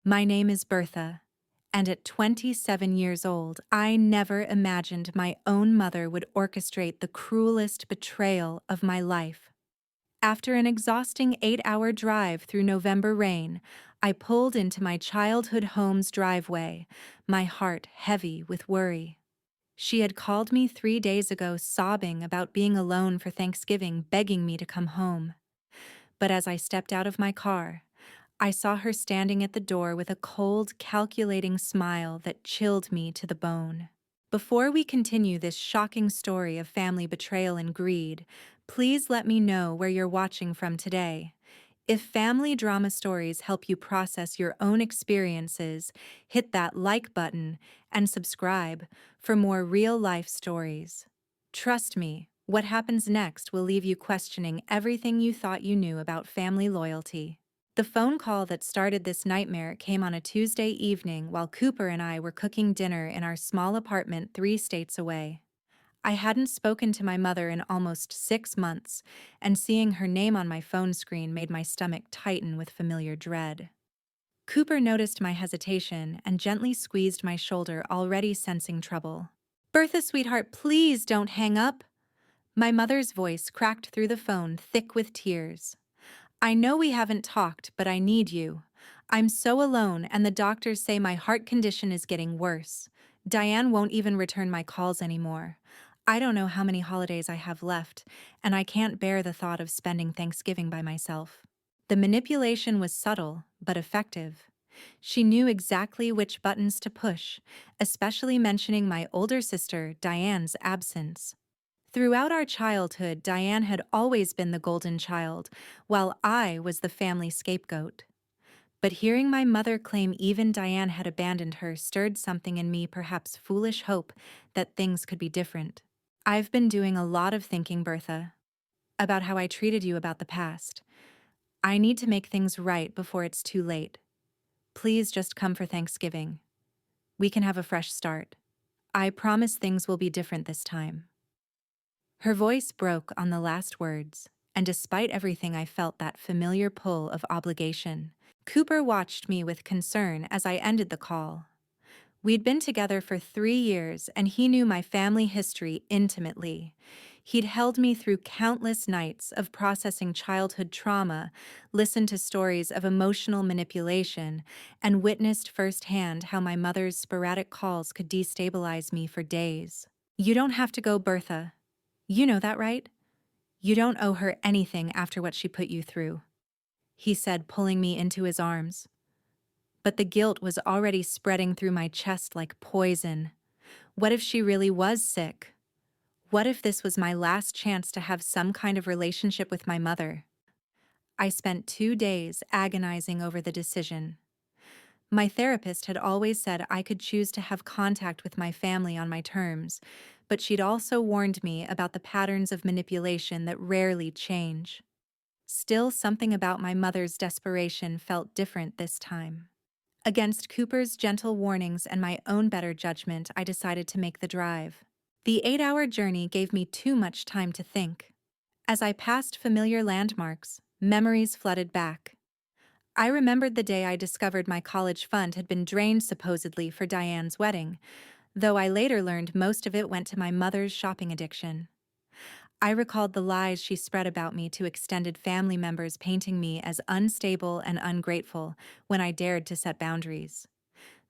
My name is Bertha, and at 27 years old, I never imagined my own mother would orchestrate the cruelest betrayal of my life. After an exhausting 8-hour drive through November rain, I pulled into my childhood home's driveway, my heart heavy with worry. She had called me 3 days ago, sobbing about being alone for Thanksgiving, begging me to come home. But as I stepped out of my car, I saw her standing at the door with a cold, calculating smile that chilled me to the bone. Before we continue this shocking story of family betrayal and greed, please let me know where you're watching from today. If family drama stories help you process your own experiences, hit that like button and subscribe for more real-life stories. Trust me, what happens next will leave you questioning everything you thought you knew about family loyalty. The phone call that started this nightmare came on a Tuesday evening while Cooper and I were cooking dinner in our small apartment 3 states away. I hadn't spoken to my mother in almost 6 months, and seeing her name on my phone screen made my stomach tighten with familiar dread. Cooper noticed my hesitation and gently squeezed my shoulder, already sensing trouble. "Bertha, sweetheart, please don't hang up." My mother's voice cracked through the phone, thick with tears. "I know we haven't talked, but I need you. I'm so alone, and the doctors say my heart condition is getting worse. Diane won't even return my calls anymore. I don't know how many holidays I have left, and I can't bear the thought of spending Thanksgiving by myself." The manipulation was subtle, but effective. She knew exactly which buttons to push, especially mentioning my older sister, Diane's absence. Throughout our childhood, Diane had always been the golden child, while I was the family scapegoat. But hearing my mother claim even Diane had abandoned her stirred something in me, perhaps foolish hope that things could be different. "I've been doing a lot of thinking, Bertha, about how I treated you about the past. I need to make things right before it's too late. Please just come for Thanksgiving. We can have a fresh start. I promise things will be different this time." Her voice broke on the last words, and despite everything, I felt that familiar pull of obligation. Cooper watched me with concern as I ended the call. We'd been together for 3 years, and he knew my family history intimately. He'd held me through countless nights of processing childhood trauma, listened to stories of emotional manipulation, and witnessed firsthand how my mother's sporadic calls could destabilize me for days. "You don't have to go, Bertha. You know that, right? You don't owe her anything after what she put you through," he said, pulling me into his arms. But the guilt was already spreading through my chest like poison. What if she really was sick? What if this was my last chance to have some kind of relationship with my mother? I spent 2 days agonizing over the decision. My therapist had always said I could choose to have contact with my family on my terms, but she'd also warned me about the patterns of manipulation that rarely change. Still, something about my mother's desperation felt different this time. Against Cooper's gentle warnings and my own better judgment, I decided to make the drive. The 8-hour journey gave me too much time to think. As I passed familiar landmarks, memories flooded back. I remembered the day I discovered my college fund had been drained supposedly for Diane's wedding, though I later learned most of it went to my mother's shopping addiction. I recalled the lies she spread about me to extended family members, painting me as unstable and ungrateful when I dared to set boundaries.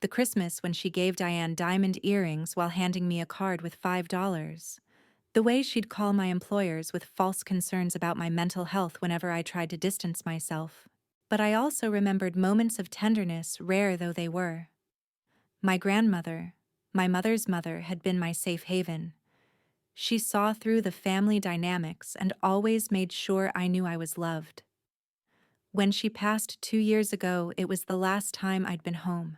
The Christmas when she gave Diane diamond earrings while handing me a card with $5. The way she'd call my employers with false concerns about my mental health whenever I tried to distance myself. But I also remembered moments of tenderness, rare though they were. My grandmother, my mother's mother, had been my safe haven. She saw through the family dynamics and always made sure I knew I was loved. When she passed 2 years ago, it was the last time I'd been home.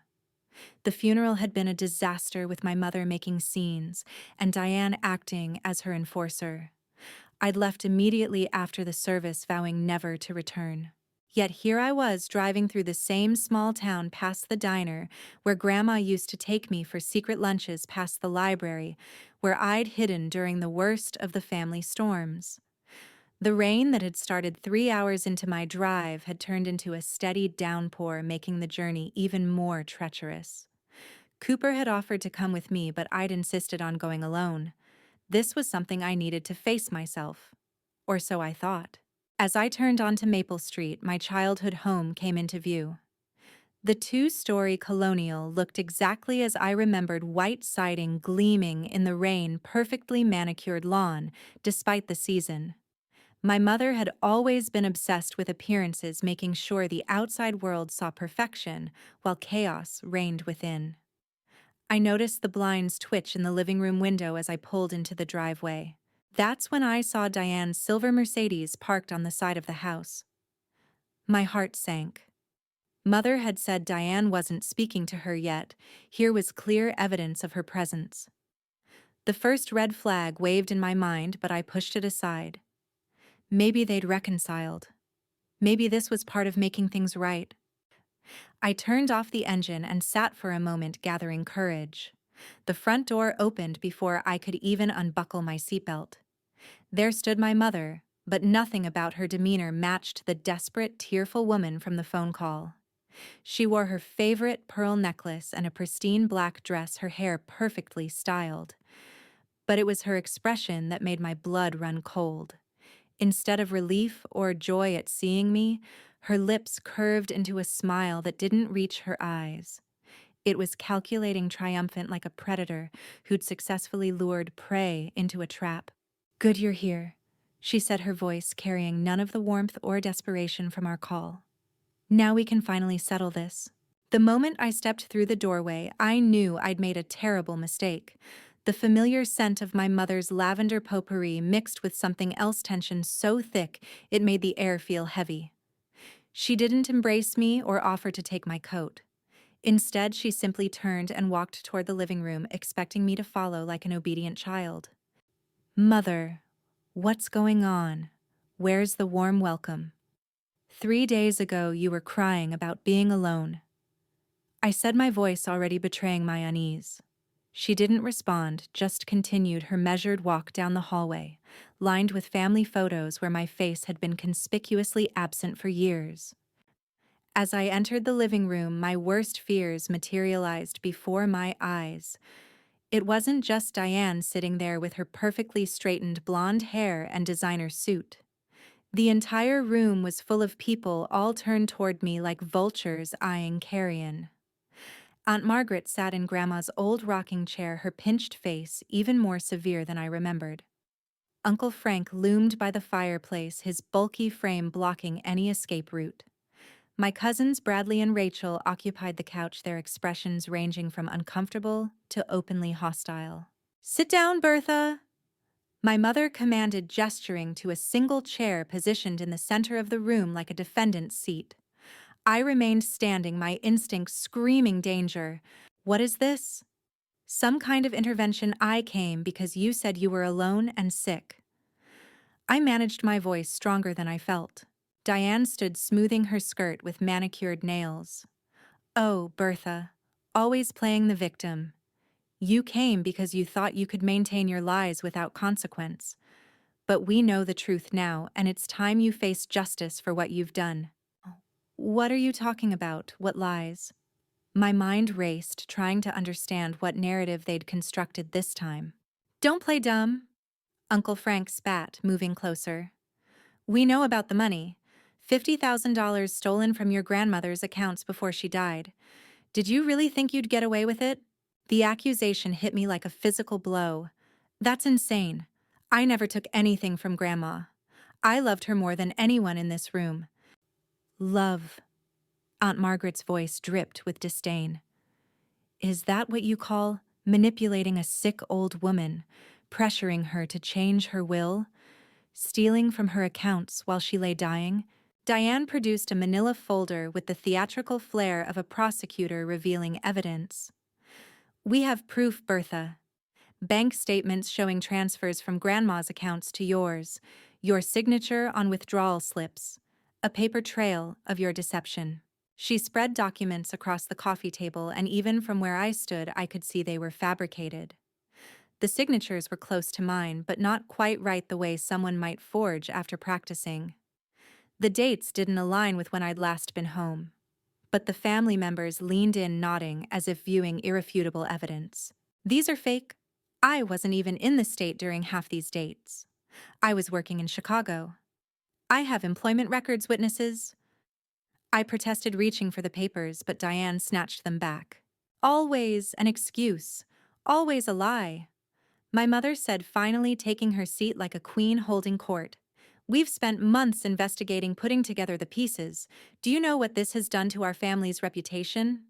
The funeral had been a disaster, with my mother making scenes and Diane acting as her enforcer. I'd left immediately after the service, vowing never to return. Yet here I was, driving through the same small town, past the diner where Grandma used to take me for secret lunches, past the library where I'd hidden during the worst of the family storms. The rain that had started 3 hours into my drive had turned into a steady downpour, making the journey even more treacherous. Cooper had offered to come with me, but I'd insisted on going alone. This was something I needed to face myself. Or so I thought. As I turned onto Maple Street, my childhood home came into view. The two-story colonial looked exactly as I remembered, white siding gleaming in the rain, perfectly manicured lawn, despite the season. My mother had always been obsessed with appearances, making sure the outside world saw perfection while chaos reigned within. I noticed the blinds twitch in the living room window as I pulled into the driveway. That's when I saw Diane's silver Mercedes parked on the side of the house. My heart sank. Mother had said Diane wasn't speaking to her yet. Here was clear evidence of her presence. The first red flag waved in my mind, but I pushed it aside. Maybe they'd reconciled. Maybe this was part of making things right. I turned off the engine and sat for a moment, gathering courage. The front door opened before I could even unbuckle my seatbelt. There stood my mother, but nothing about her demeanor matched the desperate, tearful woman from the phone call. She wore her favorite pearl necklace and a pristine black dress, her hair perfectly styled. But it was her expression that made my blood run cold. Instead of relief or joy at seeing me, her lips curved into a smile that didn't reach her eyes. It was calculating, triumphant, like a predator who'd successfully lured prey into a trap. "Good you're here," she said, her voice carrying none of the warmth or desperation from our call. "Now we can finally settle this." The moment I stepped through the doorway, I knew I'd made a terrible mistake. The familiar scent of my mother's lavender potpourri mixed with something else, tension so thick it made the air feel heavy. She didn't embrace me or offer to take my coat. Instead, she simply turned and walked toward the living room, expecting me to follow like an obedient child. "Mother, what's going on? Where's the warm welcome? 3 days ago you were crying about being alone." I said, my voice already betraying my unease. She didn't respond, just continued her measured walk down the hallway, lined with family photos where my face had been conspicuously absent for years. As I entered the living room, my worst fears materialized before my eyes. It wasn't just Diane sitting there with her perfectly straightened blonde hair and designer suit. The entire room was full of people, all turned toward me like vultures eyeing carrion. Aunt Margaret sat in Grandma's old rocking chair, her pinched face even more severe than I remembered. Uncle Frank loomed by the fireplace, his bulky frame blocking any escape route. My cousins Bradley and Rachel occupied the couch, their expressions ranging from uncomfortable to openly hostile. "Sit down, Bertha," my mother commanded, gesturing to a single chair positioned in the center of the room like a defendant's seat. I remained standing, my instincts screaming danger. "What is this?" "Some kind of intervention. I came because you said you were alone and sick." I managed my voice stronger than I felt. Diane stood smoothing her skirt with manicured nails. "Oh, Bertha, always playing the victim. You came because you thought you could maintain your lies without consequence. But we know the truth now, and it's time you face justice for what you've done." "What are you talking about? What lies?" My mind raced, trying to understand what narrative they'd constructed this time. "Don't play dumb," Uncle Frank spat, moving closer. "We know about the money. $50,000 stolen from your grandmother's accounts before she died. Did you really think you'd get away with it?" The accusation hit me like a physical blow. That's insane. I never took anything from Grandma. I loved her more than anyone in this room. "Love." Aunt Margaret's voice dripped with disdain. "Is that what you call manipulating a sick old woman, pressuring her to change her will, stealing from her accounts while she lay dying?" Diane produced a manila folder with the theatrical flair of a prosecutor revealing evidence. "We have proof, Bertha. Bank statements showing transfers from Grandma's accounts to yours, your signature on withdrawal slips, a paper trail of your deception." She spread documents across the coffee table, and even from where I stood, I could see they were fabricated. The signatures were close to mine, but not quite right the way someone might forge after practicing. The dates didn't align with when I'd last been home, but the family members leaned in nodding as if viewing irrefutable evidence. These are fake. I wasn't even in the state during half these dates. I was working in Chicago. I have employment records witnesses. I protested, reaching for the papers, but Diane snatched them back. Always an excuse. Always a lie. My mother said, finally taking her seat like a queen holding court. We've spent months investigating, putting together the pieces. Do you know what this has done to our family's reputation?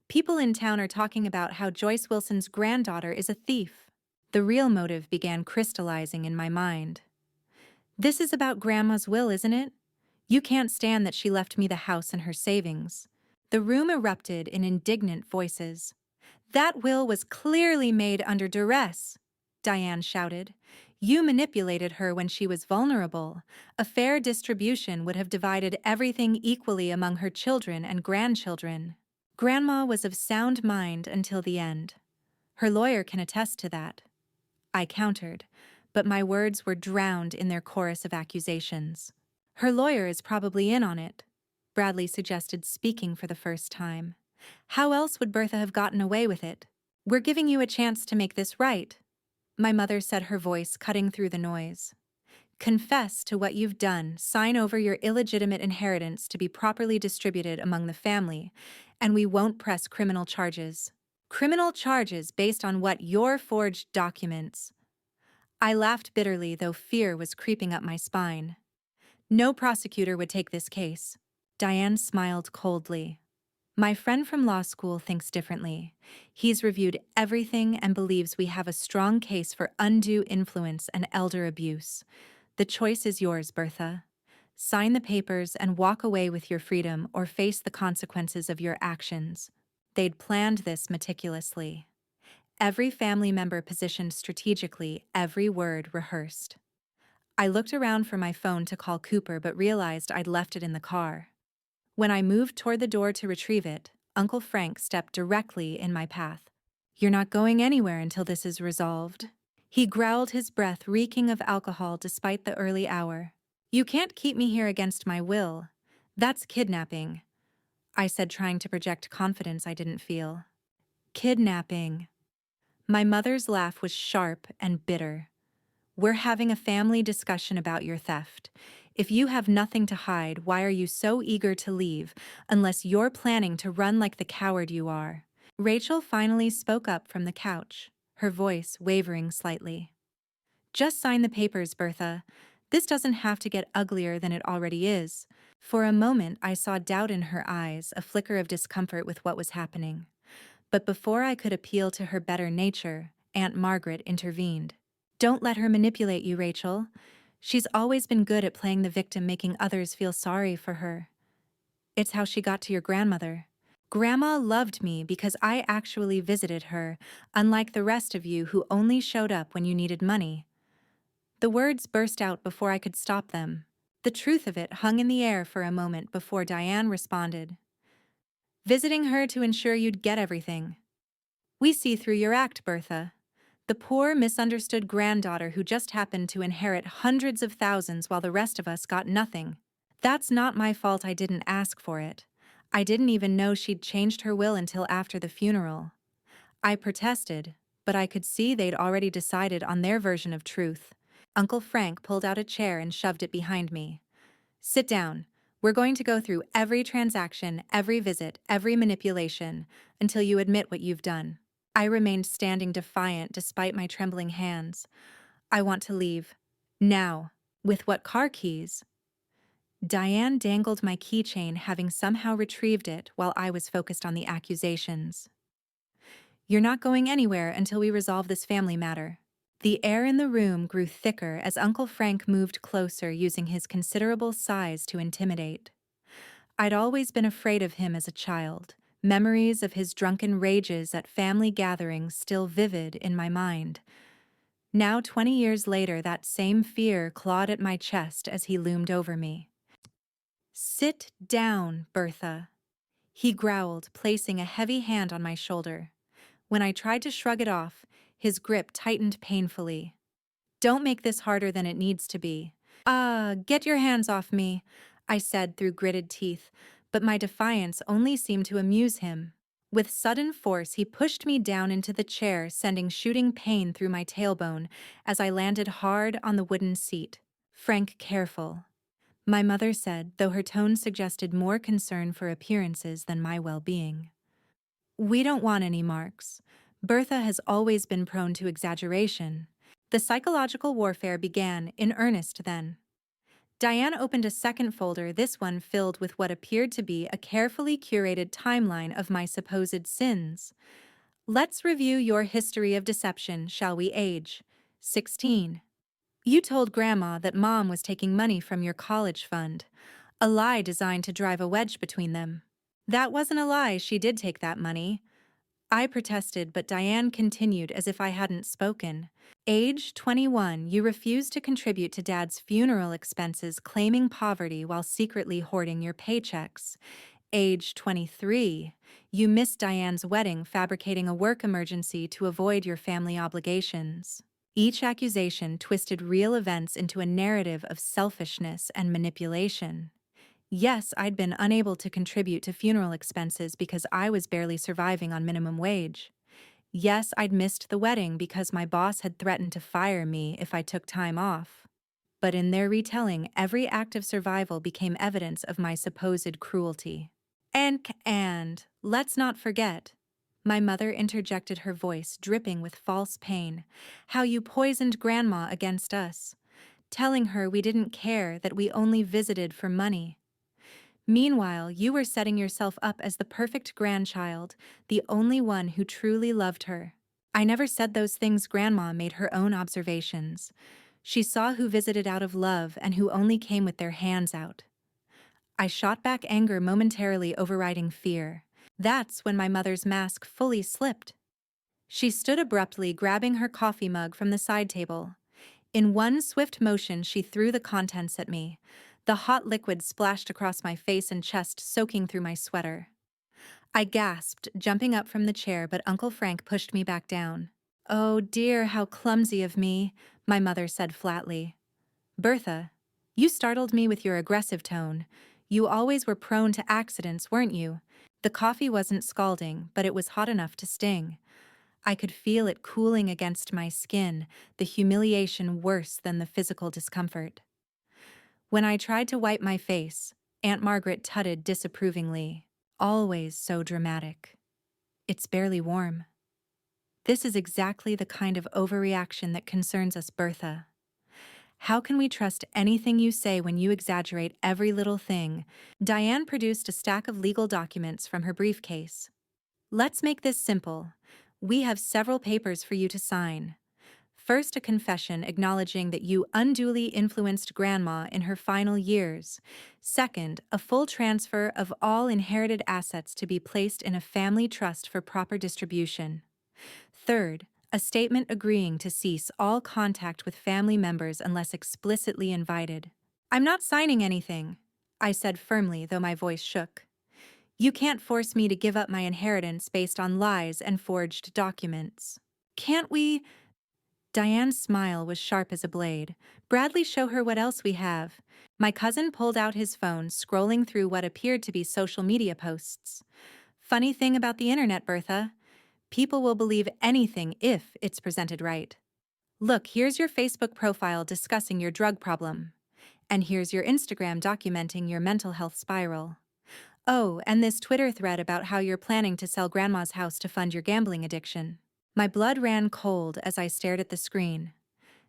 People in town are talking about how Joyce Wilson's granddaughter is a thief. The real motive began crystallizing in my mind. This is about Grandma's will, isn't it? You can't stand that she left me the house and her savings. The room erupted in indignant voices. That will was clearly made under duress, Diane shouted. You manipulated her when she was vulnerable. A fair distribution would have divided everything equally among her children and grandchildren. Grandma was of sound mind until the end. Her lawyer can attest to that. I countered, but my words were drowned in their chorus of accusations. Her lawyer is probably in on it, Bradley suggested, speaking for the first time. How else would Bertha have gotten away with it? We're giving you a chance to make this right, my mother said, her voice cutting through the noise. Confess to what you've done, sign over your illegitimate inheritance to be properly distributed among the family, and we won't press criminal charges. Criminal charges based on what? Your forged documents. I laughed bitterly, though fear was creeping up my spine. No prosecutor would take this case. Diane smiled coldly. My friend from law school thinks differently. He's reviewed everything and believes we have a strong case for undue influence and elder abuse. The choice is yours, Bertha. Sign the papers and walk away with your freedom, or face the consequences of your actions. They'd planned this meticulously. Every family member positioned strategically, every word rehearsed. I looked around for my phone to call Cooper, but realized I'd left it in the car. When I moved toward the door to retrieve it, Uncle Frank stepped directly in my path. You're not going anywhere until this is resolved. He growled, his breath reeking of alcohol despite the early hour. You can't keep me here against my will. That's kidnapping, I said, trying to project confidence I didn't feel. Kidnapping. My mother's laugh was sharp and bitter. We're having a family discussion about your theft. If you have nothing to hide, why are you so eager to leave, unless you're planning to run like the coward you are? Rachel finally spoke up from the couch, her voice wavering slightly. Just sign the papers, Bertha. This doesn't have to get uglier than it already is. For a moment, I saw doubt in her eyes, a flicker of discomfort with what was happening. But before I could appeal to her better nature, Aunt Margaret intervened. Don't let her manipulate you, Rachel. She's always been good at playing the victim, making others feel sorry for her. It's how she got to your grandmother. Grandma loved me because I actually visited her, unlike the rest of you who only showed up when you needed money. The words burst out before I could stop them. The truth of it hung in the air for a moment before Diane responded. Visiting her to ensure you'd get everything. We see through your act, Bertha. The poor, misunderstood granddaughter who just happened to inherit hundreds of thousands while the rest of us got nothing. That's not my fault. I didn't ask for it. I didn't even know she'd changed her will until after the funeral. I protested, but I could see they'd already decided on their version of truth. Uncle Frank pulled out a chair and shoved it behind me. Sit down. We're going to go through every transaction, every visit, every manipulation, until you admit what you've done. I remained standing, defiant despite my trembling hands. I want to leave. Now. With what car keys? Diane dangled my keychain, having somehow retrieved it while I was focused on the accusations. You're not going anywhere until we resolve this family matter. The air in the room grew thicker as Uncle Frank moved closer, using his considerable size to intimidate. I'd always been afraid of him as a child, memories of his drunken rages at family gatherings still vivid in my mind. Now, 20 years later, that same fear clawed at my chest as he loomed over me. Sit down, Bertha, he growled, placing a heavy hand on my shoulder. When I tried to shrug it off, His grip tightened painfully. "Don't make this harder than it needs to be." Get your hands off me," I said through gritted teeth, but my defiance only seemed to amuse him. With sudden force, he pushed me down into the chair, sending shooting pain through my tailbone as I landed hard on the wooden seat. "Frank, careful," my mother said, though her tone suggested more concern for appearances than my well-being. "We don't want any marks. Bertha has always been prone to exaggeration." The psychological warfare began in earnest then. Diane opened a second folder, this one filled with what appeared to be a carefully curated timeline of my supposed sins. "Let's review your history of deception, shall we? Age 16. You told Grandma that Mom was taking money from your college fund, a lie designed to drive a wedge between them. That wasn't a lie, she did take that money." I protested, but Diane continued as if I hadn't spoken. "Age 21, you refused to contribute to Dad's funeral expenses, claiming poverty while secretly hoarding your paychecks. Age 23, you missed Diane's wedding, fabricating a work emergency to avoid your family obligations." Each accusation twisted real events into a narrative of selfishness and manipulation. Yes, I'd been unable to contribute to funeral expenses because I was barely surviving on minimum wage. Yes, I'd missed the wedding because my boss had threatened to fire me if I took time off. But in their retelling, every act of survival became evidence of my supposed cruelty. And let's not forget," my mother interjected, her voice dripping with false pain, "how you poisoned Grandma against us, telling her we didn't care, that we only visited for money. Meanwhile, you were setting yourself up as the perfect grandchild, the only one who truly loved her." "I never said those things." Grandma made her own observations. "She saw who visited out of love and who only came with their hands out." I shot back, anger momentarily overriding fear. That's when my mother's mask fully slipped. She stood abruptly, grabbing her coffee mug from the side table. In one swift motion, she threw the contents at me. The hot liquid splashed across my face and chest, soaking through my sweater. I gasped, jumping up from the chair, but Uncle Frank pushed me back down. "Oh dear, how clumsy of me," my mother said flatly. "Bertha, you startled me with your aggressive tone. You always were prone to accidents, weren't you?" The coffee wasn't scalding, but it was hot enough to sting. I could feel it cooling against my skin, the humiliation worse than the physical discomfort. When I tried to wipe my face, Aunt Margaret tutted disapprovingly. "Always so dramatic. It's barely warm." This is exactly the kind of overreaction that concerns us, Bertha. How can we trust anything you say when you exaggerate every little thing? Diane produced a stack of legal documents from her briefcase. "Let's make this simple. We have several papers for you to sign. First, a confession acknowledging that you unduly influenced Grandma in her final years. Second, a full transfer of all inherited assets to be placed in a family trust for proper distribution. Third, a statement agreeing to cease all contact with family members unless explicitly invited." "I'm not signing anything," I said firmly, though my voice shook. "You can't force me to give up my inheritance based on lies and forged documents." "Can't we—" Diane's smile was sharp as a blade. "Bradley, show her what else we have." My cousin pulled out his phone, scrolling through what appeared to be social media posts. "Funny thing about the internet, Bertha. People will believe anything if it's presented right. Look, here's your Facebook profile discussing your drug problem. And here's your Instagram documenting your mental health spiral. Oh, and this Twitter thread about how you're planning to sell Grandma's house to fund your gambling addiction." My blood ran cold as I stared at the screen.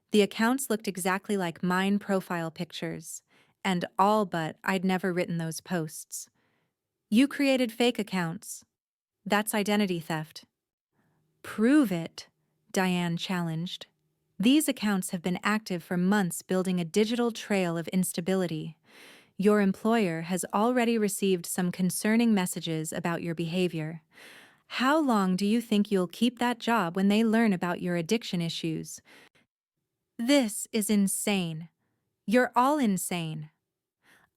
The accounts looked exactly like mine profile pictures, and all but I'd never written those posts. "You created fake accounts. That's identity theft." "Prove it," Diane challenged. "These accounts have been active for months, building a digital trail of instability. Your employer has already received some concerning messages about your behavior. How long do you think you'll keep that job when they learn about your addiction issues?" This is insane. You're all insane.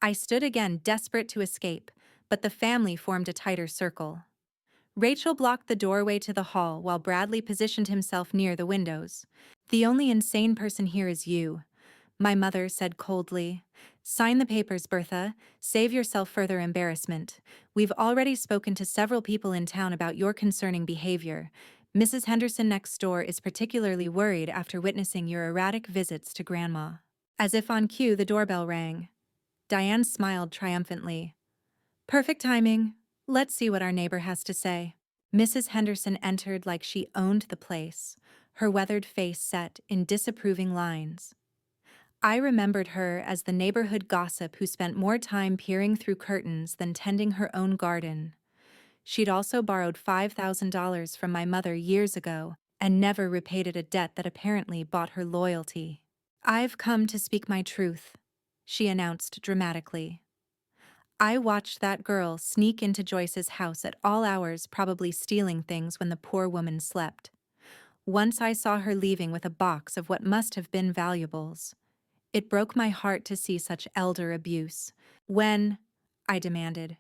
I stood again, desperate to escape, but the family formed a tighter circle. Rachel blocked the doorway to the hall while Bradley positioned himself near the windows. "The only insane person here is you," my mother said coldly. "Sign the papers, Bertha. Save yourself further embarrassment. We've already spoken to several people in town about your concerning behavior. Mrs. Henderson next door is particularly worried after witnessing your erratic visits to Grandma." As if on cue, the doorbell rang. Diane smiled triumphantly. "Perfect timing. Let's see what our neighbor has to say." Mrs. Henderson entered like she owned the place, her weathered face set in disapproving lines. I remembered her as the neighborhood gossip who spent more time peering through curtains than tending her own garden. She'd also borrowed $5,000 from my mother years ago and never repaid it, a debt that apparently bought her loyalty. "I've come to speak my truth," she announced dramatically. "I watched that girl sneak into Joyce's house at all hours, probably stealing things when the poor woman slept. Once I saw her leaving with a box of what must have been valuables. It broke my heart to see such elder abuse. When?" I demanded.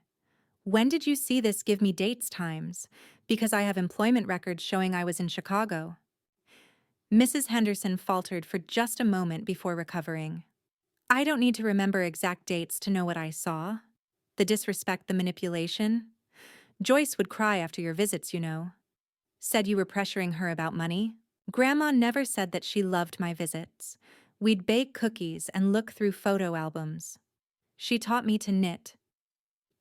"When did you see this? Give me dates, times, because I have employment records showing I was in Chicago." Mrs. Henderson faltered for just a moment before recovering. "I don't need to remember exact dates to know what I saw. The disrespect, the manipulation. Joyce would cry after your visits, you know. Said you were pressuring her about money. Grandma never said that she loved my visits. We'd bake cookies and look through photo albums. She taught me to knit."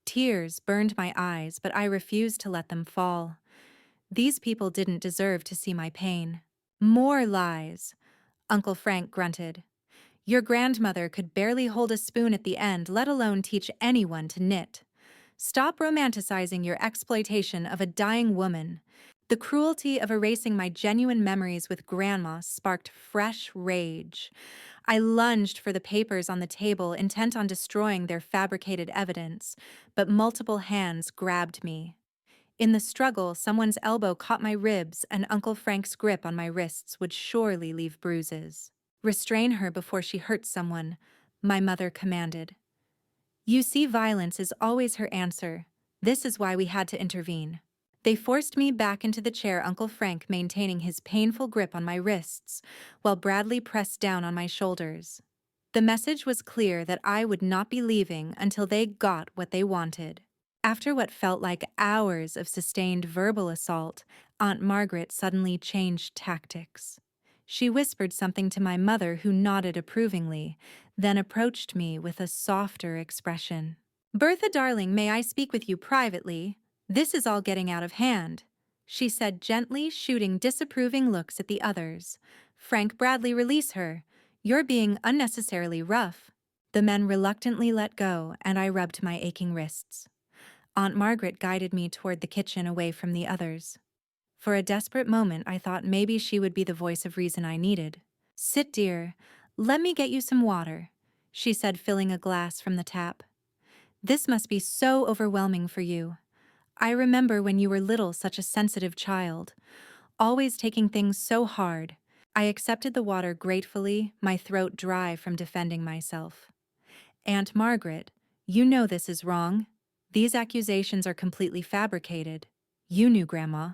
Tears burned my eyes, but I refused to let them fall. These people didn't deserve to see my pain. "More lies," Uncle Frank grunted. "Your grandmother could barely hold a spoon at the end, let alone teach anyone to knit. Stop romanticizing your exploitation of a dying woman." The cruelty of erasing my genuine memories with Grandma sparked fresh rage. I lunged for the papers on the table, intent on destroying their fabricated evidence, but multiple hands grabbed me. In the struggle, someone's elbow caught my ribs, and Uncle Frank's grip on my wrists would surely leave bruises. "Restrain her before she hurts someone," my mother commanded. "You see, violence is always her answer. This is why we had to intervene." They forced me back into the chair, Uncle Frank maintaining his painful grip on my wrists, while Bradley pressed down on my shoulders. The message was clear that I would not be leaving until they got what they wanted. After what felt like hours of sustained verbal assault, Aunt Margaret suddenly changed tactics. She whispered something to my mother, who nodded approvingly, then approached me with a softer expression. "Bertha, darling, may I speak with you privately? This is all getting out of hand," she said gently, shooting disapproving looks at the others. "Frank, Bradley, release her. You're being unnecessarily rough." The men reluctantly let go, and I rubbed my aching wrists. Aunt Margaret guided me toward the kitchen, away from the others. For a desperate moment, I thought maybe she would be the voice of reason I needed. "Sit, dear. Let me get you some water," she said, filling a glass from the tap. "This must be so overwhelming for you. I remember when you were little, such a sensitive child, always taking things so hard." I accepted the water gratefully, my throat dry from defending myself. "Aunt Margaret, you know this is wrong. These accusations are completely fabricated. You knew Grandma.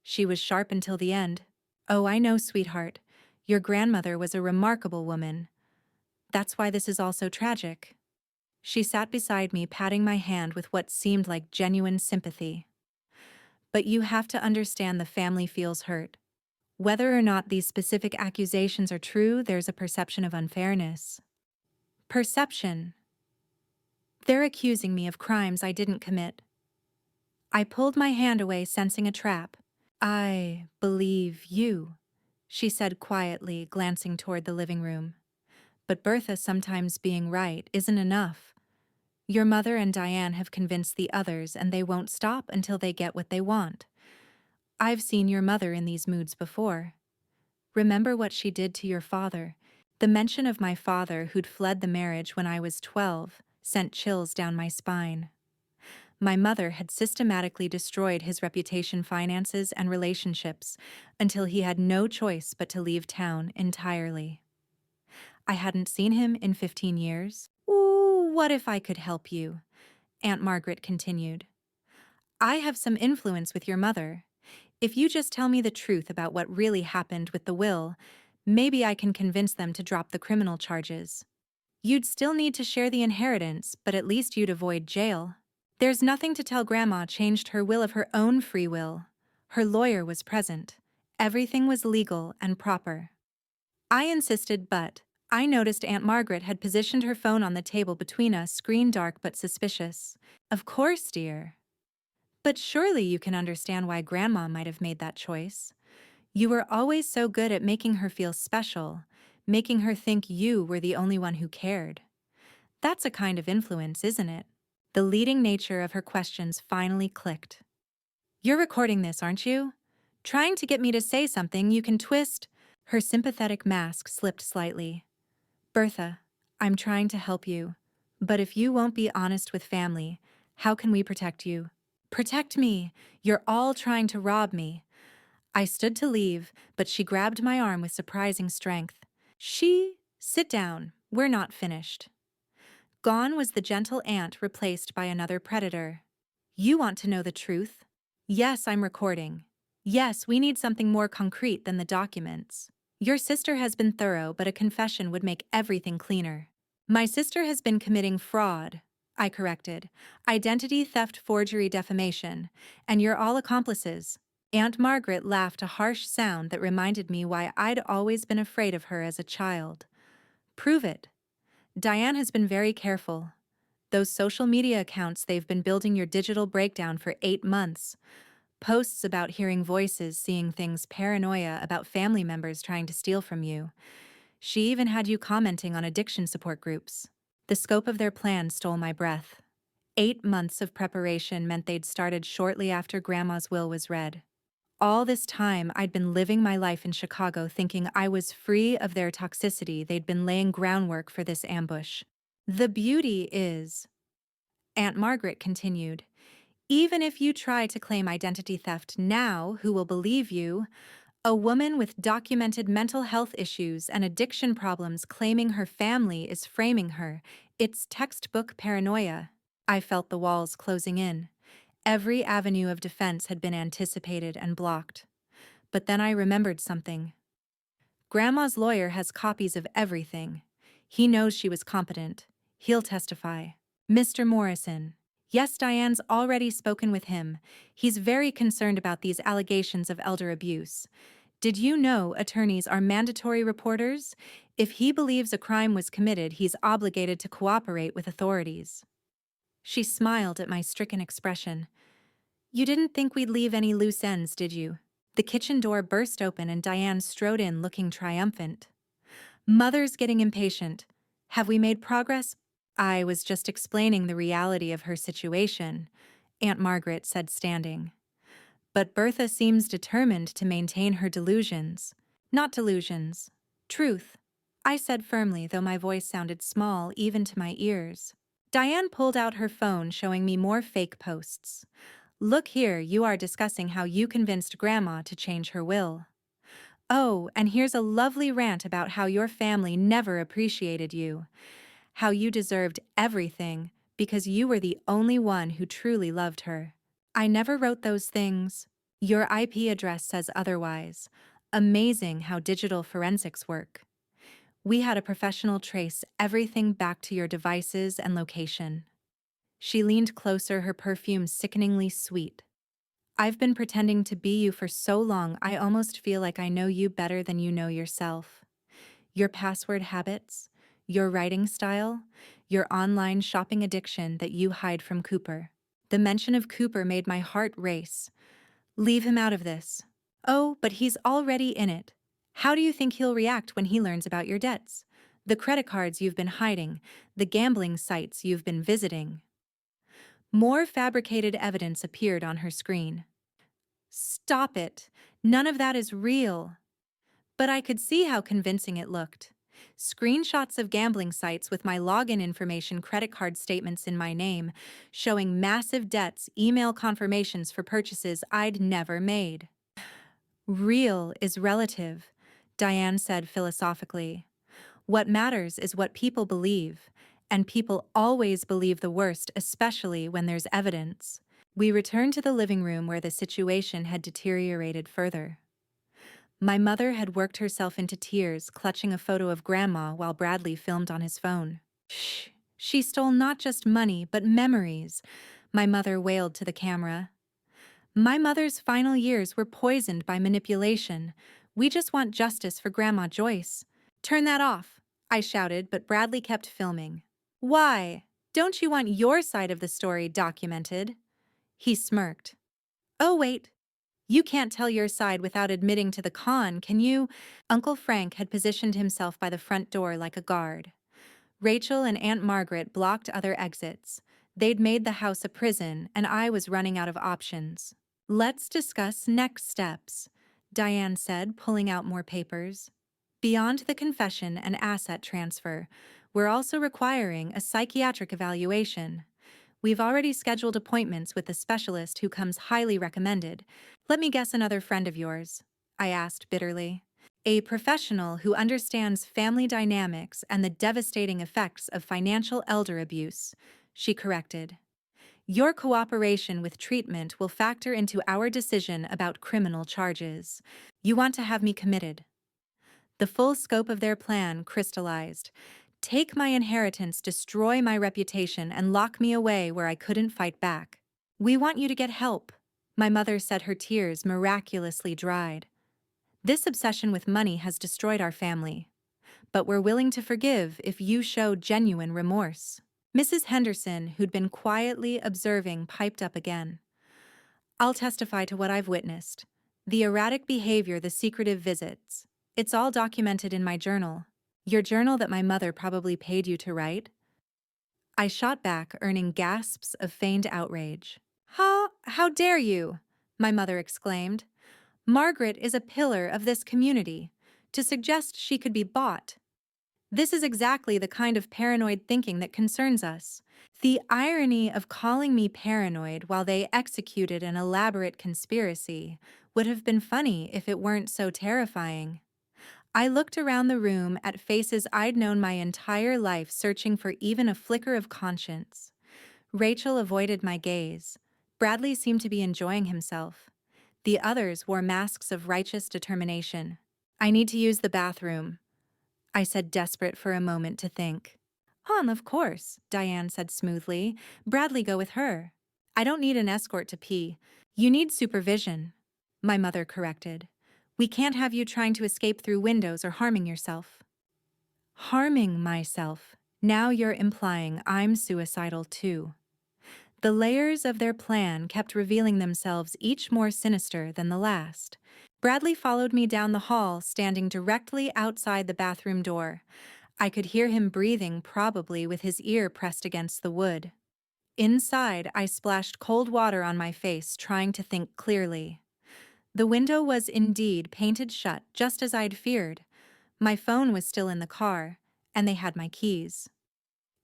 She was sharp until the end." "Oh, I know, sweetheart. Your grandmother was a remarkable woman. That's why this is all so tragic." She sat beside me, patting my hand with what seemed like genuine sympathy. "But you have to understand, the family feels hurt. Whether or not these specific accusations are true, there's a perception of unfairness." Perception. They're accusing me of crimes I didn't commit. I pulled my hand away, sensing a trap. "I believe you," she said quietly, glancing toward the living room. "But Bertha, sometimes being right isn't enough. Your mother and Diane have convinced the others, and they won't stop until they get what they want. I've seen your mother in these moods before. Remember what she did to your father." The mention of my father, who'd fled the marriage when I was 12, sent chills down my spine. My mother had systematically destroyed his reputation, finances, and relationships until he had no choice but to leave town entirely. I hadn't seen him in 15 years. "Ooh, what if I could help you?" Aunt Margaret continued. I have some influence with your mother. If you just tell me the truth about what really happened with the will, maybe I can convince them to drop the criminal charges. You'd still need to share the inheritance, but at least you'd avoid jail. There's nothing to tell Grandma changed her will of her own free will. Her lawyer was present. Everything was legal and proper. I insisted, but I noticed Aunt Margaret had positioned her phone on the table between us, screen dark but suspicious. Of course, dear. But surely you can understand why Grandma might have made that choice. You were always so good at making her feel special, making her think you were the only one who cared. That's a kind of influence, isn't it? The leading nature of her questions finally clicked. You're recording this, aren't you? Trying to get me to say something you can twist. Her sympathetic mask slipped slightly. Bertha, I'm trying to help you. But if you won't be honest with family, how can we protect you? Protect me! You're all trying to rob me. I stood to leave, but she grabbed my arm with surprising strength. Sit down. We're not finished. Gone was the gentle aunt replaced by another predator. You want to know the truth? Yes, I'm recording. Yes, we need something more concrete than the documents. Your sister has been thorough, but a confession would make everything cleaner. My sister has been committing fraud, I corrected. Identity theft, forgery, defamation. And you're all accomplices. Aunt Margaret laughed, a harsh sound that reminded me why I'd always been afraid of her as a child. Prove it. Diane has been very careful. Those social media accounts, they've been building your digital breakdown for 8 months. Posts about hearing voices, seeing things, paranoia about family members trying to steal from you. She even had you commenting on addiction support groups. The scope of their plan stole my breath. 8 months of preparation meant they'd started shortly after Grandma's will was read. All this time, I'd been living my life in Chicago thinking I was free of their toxicity. They'd been laying groundwork for this ambush. The beauty is, Aunt Margaret continued, even if you try to claim identity theft now, who will believe you? A woman with documented mental health issues and addiction problems claiming her family is framing her. It's textbook paranoia. I felt the walls closing in. Every avenue of defense had been anticipated and blocked. But then I remembered something. Grandma's lawyer has copies of everything. He knows she was competent. He'll testify. Mr. Morrison. Yes, Diane's already spoken with him. He's very concerned about these allegations of elder abuse. Did you know attorneys are mandatory reporters? If he believes a crime was committed, he's obligated to cooperate with authorities. She smiled at my stricken expression. You didn't think we'd leave any loose ends, did you? The kitchen door burst open and Diane strode in looking triumphant. Mother's getting impatient. Have we made progress? I was just explaining the reality of her situation, Aunt Margaret said, standing. But Bertha seems determined to maintain her delusions. Not delusions. Truth, I said firmly, though my voice sounded small even to my ears. Diane pulled out her phone, showing me more fake posts. Look here, you are discussing how you convinced Grandma to change her will. Oh, and here's a lovely rant about how your family never appreciated you. How you deserved everything because you were the only one who truly loved her. I never wrote those things. Your IP address says otherwise. Amazing how digital forensics work. We had a professional trace everything back to your devices and location. She leaned closer, her perfume sickeningly sweet. I've been pretending to be you for so long, I almost feel like I know you better than you know yourself. Your password habits, your writing style, your online shopping addiction that you hide from Cooper. The mention of Cooper made my heart race. Leave him out of this. Oh, but he's already in it. How do you think he'll react when he learns about your debts? The credit cards you've been hiding, the gambling sites you've been visiting. More fabricated evidence appeared on her screen. Stop it. None of that is real. But I could see how convincing it looked. Screenshots of gambling sites with my login information, credit card statements in my name, showing massive debts, email confirmations for purchases I'd never made. Real is relative, Diane said philosophically. What matters is what people believe, and people always believe the worst, especially when there's evidence. We returned to the living room where the situation had deteriorated further. My mother had worked herself into tears, clutching a photo of Grandma while Bradley filmed on his phone. Shh! She stole not just money, but memories, my mother wailed to the camera. My mother's final years were poisoned by manipulation. We just want justice for Grandma Joyce. Turn that off, I shouted, but Bradley kept filming. Why? Don't you want your side of the story documented? He smirked. Oh, wait. You can't tell your side without admitting to the con, can you? Uncle Frank had positioned himself by the front door like a guard. Rachel and Aunt Margaret blocked other exits. They'd made the house a prison, and I was running out of options. Let's discuss next steps, Diane said, pulling out more papers. Beyond the confession and asset transfer, we're also requiring a psychiatric evaluation. We've already scheduled appointments with a specialist who comes highly recommended. Let me guess, another friend of yours, I asked bitterly. A professional who understands family dynamics and the devastating effects of financial elder abuse, she corrected. Your cooperation with treatment will factor into our decision about criminal charges. You want to have me committed. The full scope of their plan crystallized. Take my inheritance, destroy my reputation, and lock me away where I couldn't fight back. We want you to get help. My mother said, her tears miraculously dried. This obsession with money has destroyed our family. But we're willing to forgive if you show genuine remorse. Mrs. Henderson, who'd been quietly observing, piped up again. I'll testify to what I've witnessed. The erratic behavior, the secretive visits. It's all documented in my journal. Your journal that my mother probably paid you to write? I shot back, earning gasps of feigned outrage. How dare you? My mother exclaimed. Margaret is a pillar of this community. To suggest she could be bought. This is exactly the kind of paranoid thinking that concerns us. The irony of calling me paranoid while they executed an elaborate conspiracy would have been funny if it weren't so terrifying. I looked around the room at faces I'd known my entire life, searching for even a flicker of conscience. Rachel avoided my gaze. Bradley seemed to be enjoying himself. The others wore masks of righteous determination. I need to use the bathroom, I said, desperate for a moment to think. Of course, Diane said smoothly. Bradley, go with her. I don't need an escort to pee. You need supervision, my mother corrected. We can't have you trying to escape through windows or harming yourself. Harming myself? Now you're implying I'm suicidal too. The layers of their plan kept revealing themselves, each more sinister than the last. Bradley followed me down the hall, standing directly outside the bathroom door. I could hear him breathing, probably with his ear pressed against the wood. Inside, I splashed cold water on my face, trying to think clearly. The window was indeed painted shut, just as I'd feared. My phone was still in the car, and they had my keys.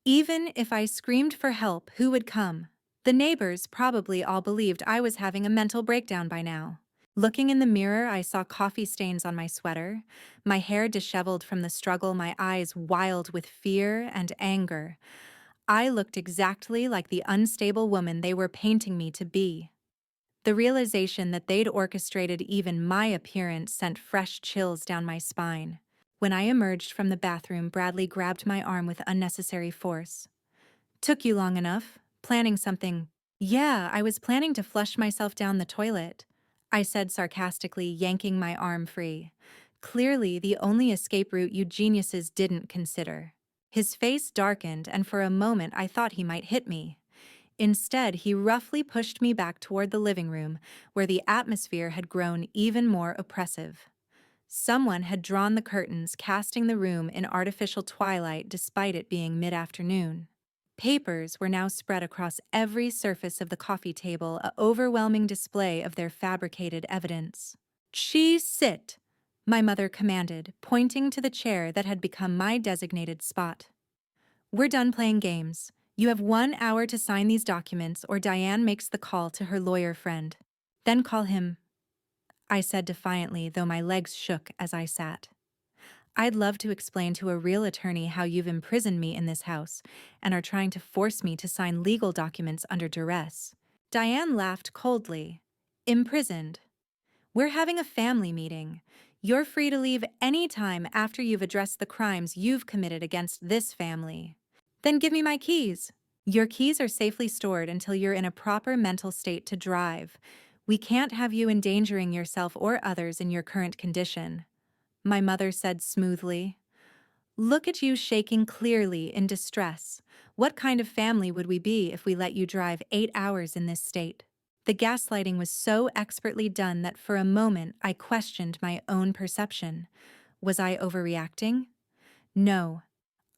Even if I screamed for help, who would come? The neighbors probably all believed I was having a mental breakdown by now. Looking in the mirror, I saw coffee stains on my sweater, my hair disheveled from the struggle, my eyes wild with fear and anger. I looked exactly like the unstable woman they were painting me to be. The realization that they'd orchestrated even my appearance sent fresh chills down my spine. When I emerged from the bathroom, Bradley grabbed my arm with unnecessary force. Took you long enough? Planning something? Yeah, I was planning to flush myself down the toilet, I said sarcastically, yanking my arm free. Clearly the only escape route you geniuses didn't consider. His face darkened, and for a moment I thought he might hit me. Instead, he roughly pushed me back toward the living room, where the atmosphere had grown even more oppressive. Someone had drawn the curtains, casting the room in artificial twilight despite it being mid-afternoon. Papers were now spread across every surface of the coffee table, an overwhelming display of their fabricated evidence. Sit, my mother commanded, pointing to the chair that had become my designated spot. We're done playing games. You have 1 hour to sign these documents, or Diane makes the call to her lawyer friend. Then call him, I said defiantly, though my legs shook as I sat. I'd love to explain to a real attorney how you've imprisoned me in this house and are trying to force me to sign legal documents under duress. Diane laughed coldly. Imprisoned. We're having a family meeting. You're free to leave any time after you've addressed the crimes you've committed against this family. Then give me my keys. Your keys are safely stored until you're in a proper mental state to drive. We can't have you endangering yourself or others in your current condition, my mother said smoothly. Look at you shaking clearly in distress. What kind of family would we be if we let you drive 8 hours in this state? The gaslighting was so expertly done that for a moment I questioned my own perception. Was I overreacting? No.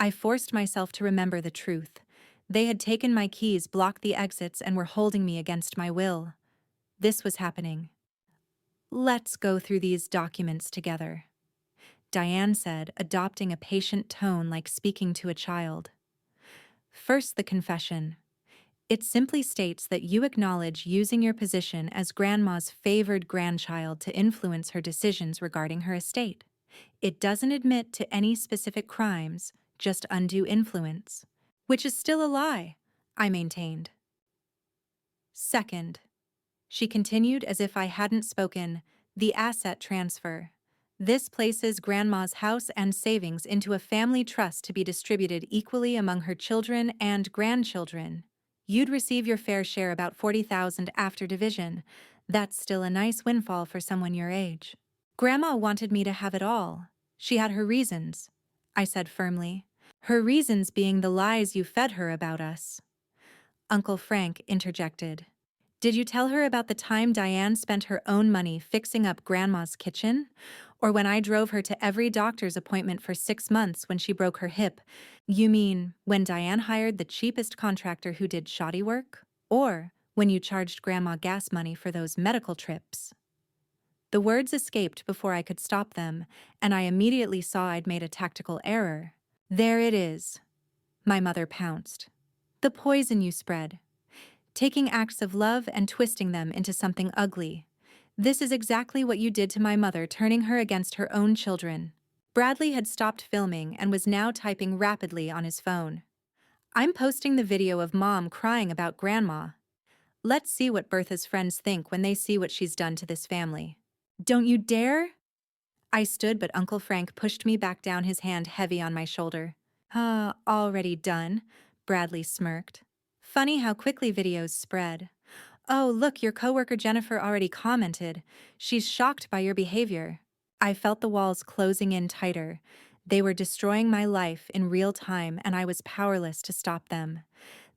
I forced myself to remember the truth. They had taken my keys, blocked the exits, and were holding me against my will. This was happening. Let's go through these documents together, Diane said, adopting a patient tone like speaking to a child. First, the confession. It simply states that you acknowledge using your position as Grandma's favored grandchild to influence her decisions regarding her estate. It doesn't admit to any specific crimes, just undue influence. Which is still a lie, I maintained. Second, she continued as if I hadn't spoken, the asset transfer. This places Grandma's house and savings into a family trust to be distributed equally among her children and grandchildren. You'd receive your fair share, about $40,000 after division. That's still a nice windfall for someone your age. Grandma wanted me to have it all. She had her reasons, I said firmly. Her reasons being the lies you fed her about us. Uncle Frank interjected. Did you tell her about the time Diane spent her own money fixing up Grandma's kitchen? Or when I drove her to every doctor's appointment for 6 months when she broke her hip? You mean when Diane hired the cheapest contractor who did shoddy work? Or when you charged Grandma gas money for those medical trips? The words escaped before I could stop them, and I immediately saw I'd made a tactical error. There it is, my mother pounced. The poison you spread. Taking acts of love and twisting them into something ugly. This is exactly what you did to my mother, turning her against her own children. Bradley had stopped filming and was now typing rapidly on his phone. I'm posting the video of Mom crying about Grandma. Let's see what Bertha's friends think when they see what she's done to this family. Don't you dare! I stood, but Uncle Frank pushed me back, down his hand heavy on my shoulder. Already done, Bradley smirked. Funny how quickly videos spread. Oh, look, your coworker Jennifer already commented. She's shocked by your behavior. I felt the walls closing in tighter. They were destroying my life in real time, and I was powerless to stop them.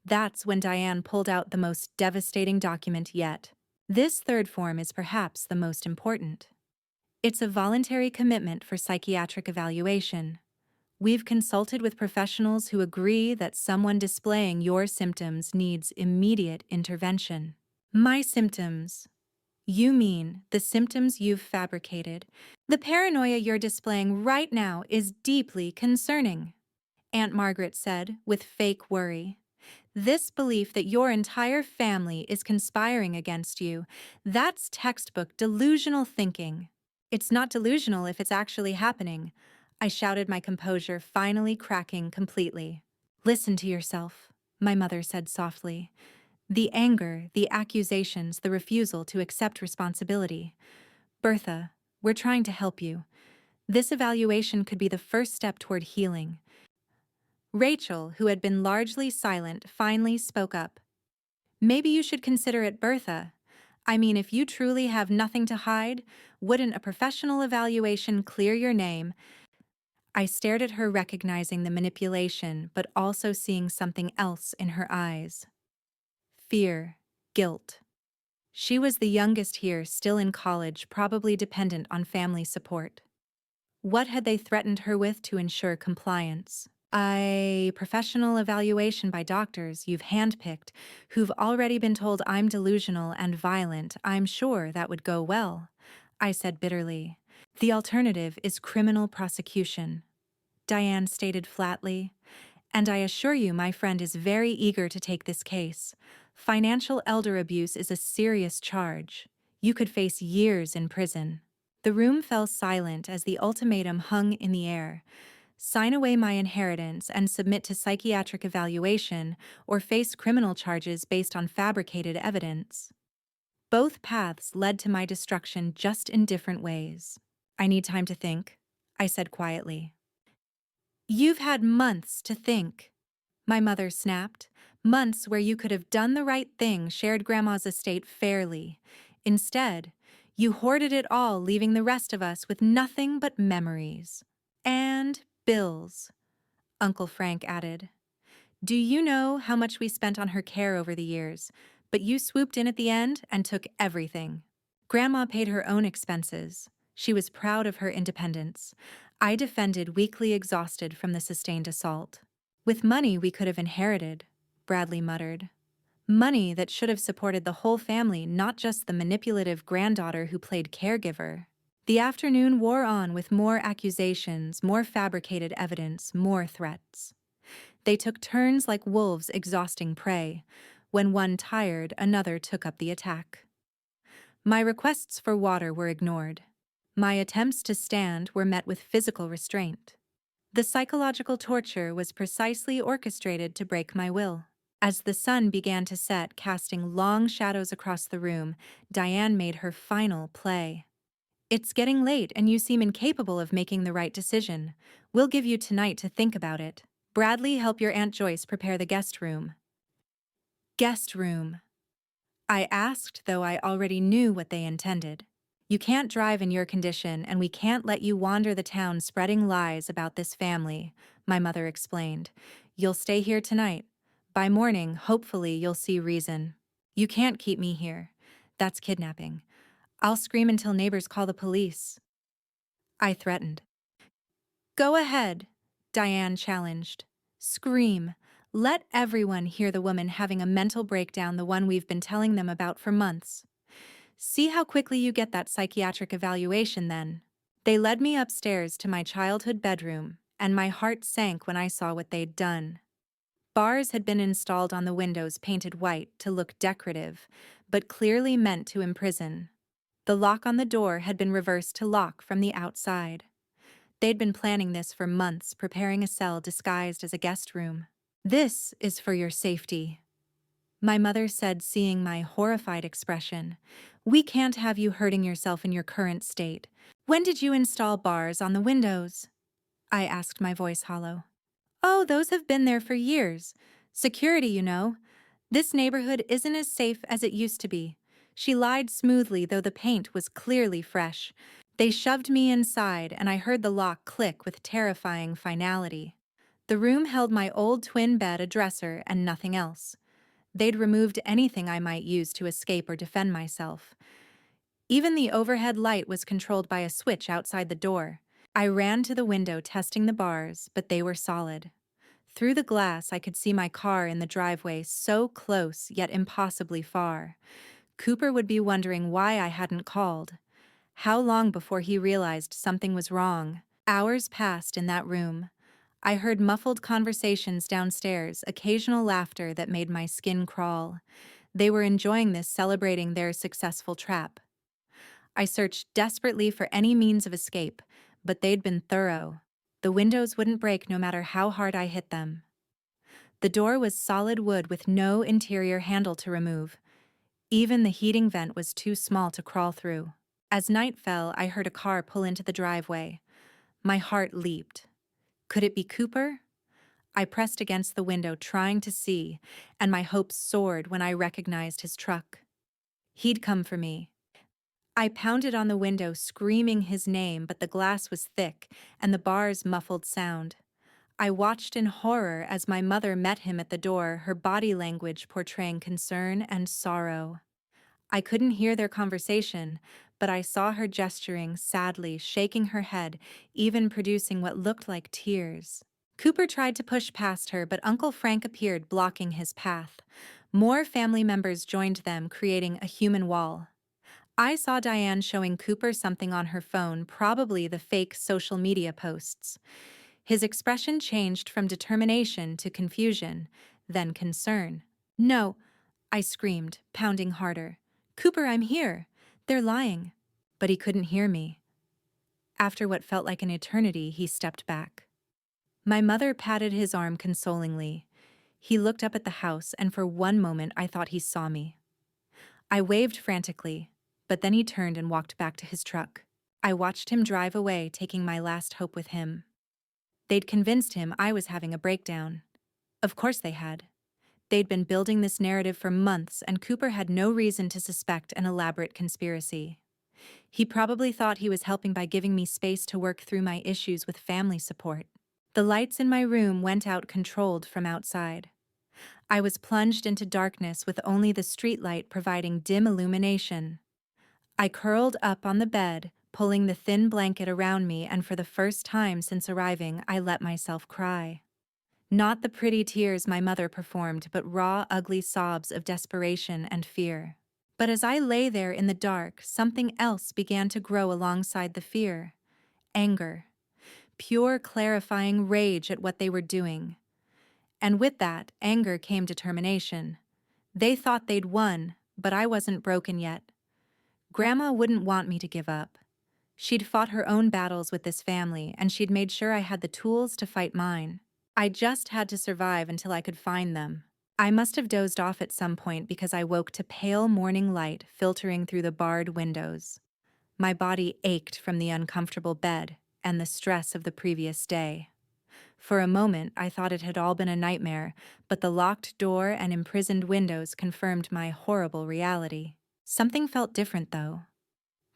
That's when Diane pulled out the most devastating document yet. This third form is perhaps the most important. It's a voluntary commitment for psychiatric evaluation. We've consulted with professionals who agree that someone displaying your symptoms needs immediate intervention. My symptoms. You mean the symptoms you've fabricated. The paranoia you're displaying right now is deeply concerning, Aunt Margaret said with fake worry. This belief that your entire family is conspiring against you, that's textbook delusional thinking. It's not delusional if it's actually happening, I shouted, my composure finally cracking completely. Listen to yourself, my mother said softly. The anger, the accusations, the refusal to accept responsibility. Bertha, we're trying to help you. This evaluation could be the first step toward healing. Rachel, who had been largely silent, finally spoke up. Maybe you should consider it, Bertha. I mean, if you truly have nothing to hide, wouldn't a professional evaluation clear your name? I stared at her, recognizing the manipulation, but also seeing something else in her eyes. Fear, guilt. She was the youngest here, still in college, probably dependent on family support. What had they threatened her with to ensure compliance? A professional evaluation by doctors you've handpicked, who've already been told I'm delusional and violent. I'm sure that would go well, I said bitterly. The alternative is criminal prosecution, Diane stated flatly. And I assure you my friend is very eager to take this case. Financial elder abuse is a serious charge. You could face years in prison. The room fell silent as the ultimatum hung in the air. sign away my inheritance and submit to psychiatric evaluation, or face criminal charges based on fabricated evidence. Both paths led to my destruction, just in different ways. I need time to think, I said quietly. You've had months to think, my mother snapped. Months where you could have done the right thing, shared Grandma's estate fairly. Instead, you hoarded it all, leaving the rest of us with nothing but memories. And bills, Uncle Frank added. Do you know how much we spent on her care over the years? But you swooped in at the end and took everything. Grandma paid her own expenses. She was proud of her independence. I defended, weakly exhausted from the sustained assault. With money we could have inherited, Bradley muttered. Money that should have supported the whole family, not just the manipulative granddaughter who played caregiver. The afternoon wore on with more accusations, more fabricated evidence, more threats. They took turns like wolves exhausting prey. When one tired, another took up the attack. My requests for water were ignored. My attempts to stand were met with physical restraint. The psychological torture was precisely orchestrated to break my will. As the sun began to set, casting long shadows across the room, Diane made her final play. It's getting late and you seem incapable of making the right decision. We'll give you tonight to think about it. Bradley, help your Aunt Joyce prepare the guest room. Guest room, I asked, though I already knew what they intended. You can't drive in your condition, and we can't let you wander the town spreading lies about this family, my mother explained. You'll stay here tonight. By morning, hopefully, you'll see reason. You can't keep me here. That's kidnapping. I'll scream until neighbors call the police. I threatened. Go ahead, Diane challenged. Scream. Let everyone hear the woman having a mental breakdown, the one we've been telling them about for months. See how quickly you get that psychiatric evaluation then. They led me upstairs to my childhood bedroom, and my heart sank when I saw what they'd done. Bars had been installed on the windows, painted white to look decorative, but clearly meant to imprison. The lock on the door had been reversed to lock from the outside. They'd been planning this for months, preparing a cell disguised as a guest room. This is for your safety, my mother said, seeing my horrified expression. We can't have you hurting yourself in your current state. When did you install bars on the windows? I asked, my voice hollow. Oh, those have been there for years. Security, you know. This neighborhood isn't as safe as it used to be. She lied smoothly, though the paint was clearly fresh. They shoved me inside, and I heard the lock click with terrifying finality. The room held my old twin bed, a dresser, and nothing else. They'd removed anything I might use to escape or defend myself. Even the overhead light was controlled by a switch outside the door. I ran to the window, testing the bars, but they were solid. Through the glass, I could see my car in the driveway, so close yet impossibly far. Cooper would be wondering why I hadn't called. How long before he realized something was wrong? Hours passed in that room. I heard muffled conversations downstairs, occasional laughter that made my skin crawl. They were enjoying this, celebrating their successful trap. I searched desperately for any means of escape, but they'd been thorough. The windows wouldn't break no matter how hard I hit them. The door was solid wood with no interior handle to remove. Even the heating vent was too small to crawl through. As night fell, I heard a car pull into the driveway. My heart leaped. Could it be Cooper? I pressed against the window, trying to see, and my hopes soared when I recognized his truck. He'd come for me. I pounded on the window, screaming his name, but the glass was thick, and the bars muffled sound. I watched in horror as my mother met him at the door, her body language portraying concern and sorrow. I couldn't hear their conversation, but I saw her gesturing sadly, shaking her head, even producing what looked like tears. Cooper tried to push past her, but Uncle Frank appeared, blocking his path. More family members joined them, creating a human wall. I saw Diane showing Cooper something on her phone, probably the fake social media posts. His expression changed from determination to confusion, then concern. No, I screamed, pounding harder. Cooper, I'm here. They're lying. But he couldn't hear me. After what felt like an eternity, he stepped back. My mother patted his arm consolingly. He looked up at the house, and for one moment I thought he saw me. I waved frantically, but then he turned and walked back to his truck. I watched him drive away, taking my last hope with him. They'd convinced him I was having a breakdown. Of course they had. They'd been building this narrative for months, and Cooper had no reason to suspect an elaborate conspiracy. He probably thought he was helping by giving me space to work through my issues with family support. The lights in my room went out controlled from outside. I was plunged into darkness with only the streetlight providing dim illumination. I curled up on the bed, pulling the thin blanket around me, and for the first time since arriving, I let myself cry. Not the pretty tears my mother performed, but raw, ugly sobs of desperation and fear. But as I lay there in the dark, something else began to grow alongside the fear. Anger. Pure, clarifying rage at what they were doing. And with that anger came determination. They thought they'd won, but I wasn't broken yet. Grandma wouldn't want me to give up. She'd fought her own battles with this family, and she'd made sure I had the tools to fight mine. I just had to survive until I could find them. I must have dozed off at some point because I woke to pale morning light filtering through the barred windows. My body ached from the uncomfortable bed and the stress of the previous day. For a moment, I thought it had all been a nightmare, but the locked door and imprisoned windows confirmed my horrible reality. Something felt different, though.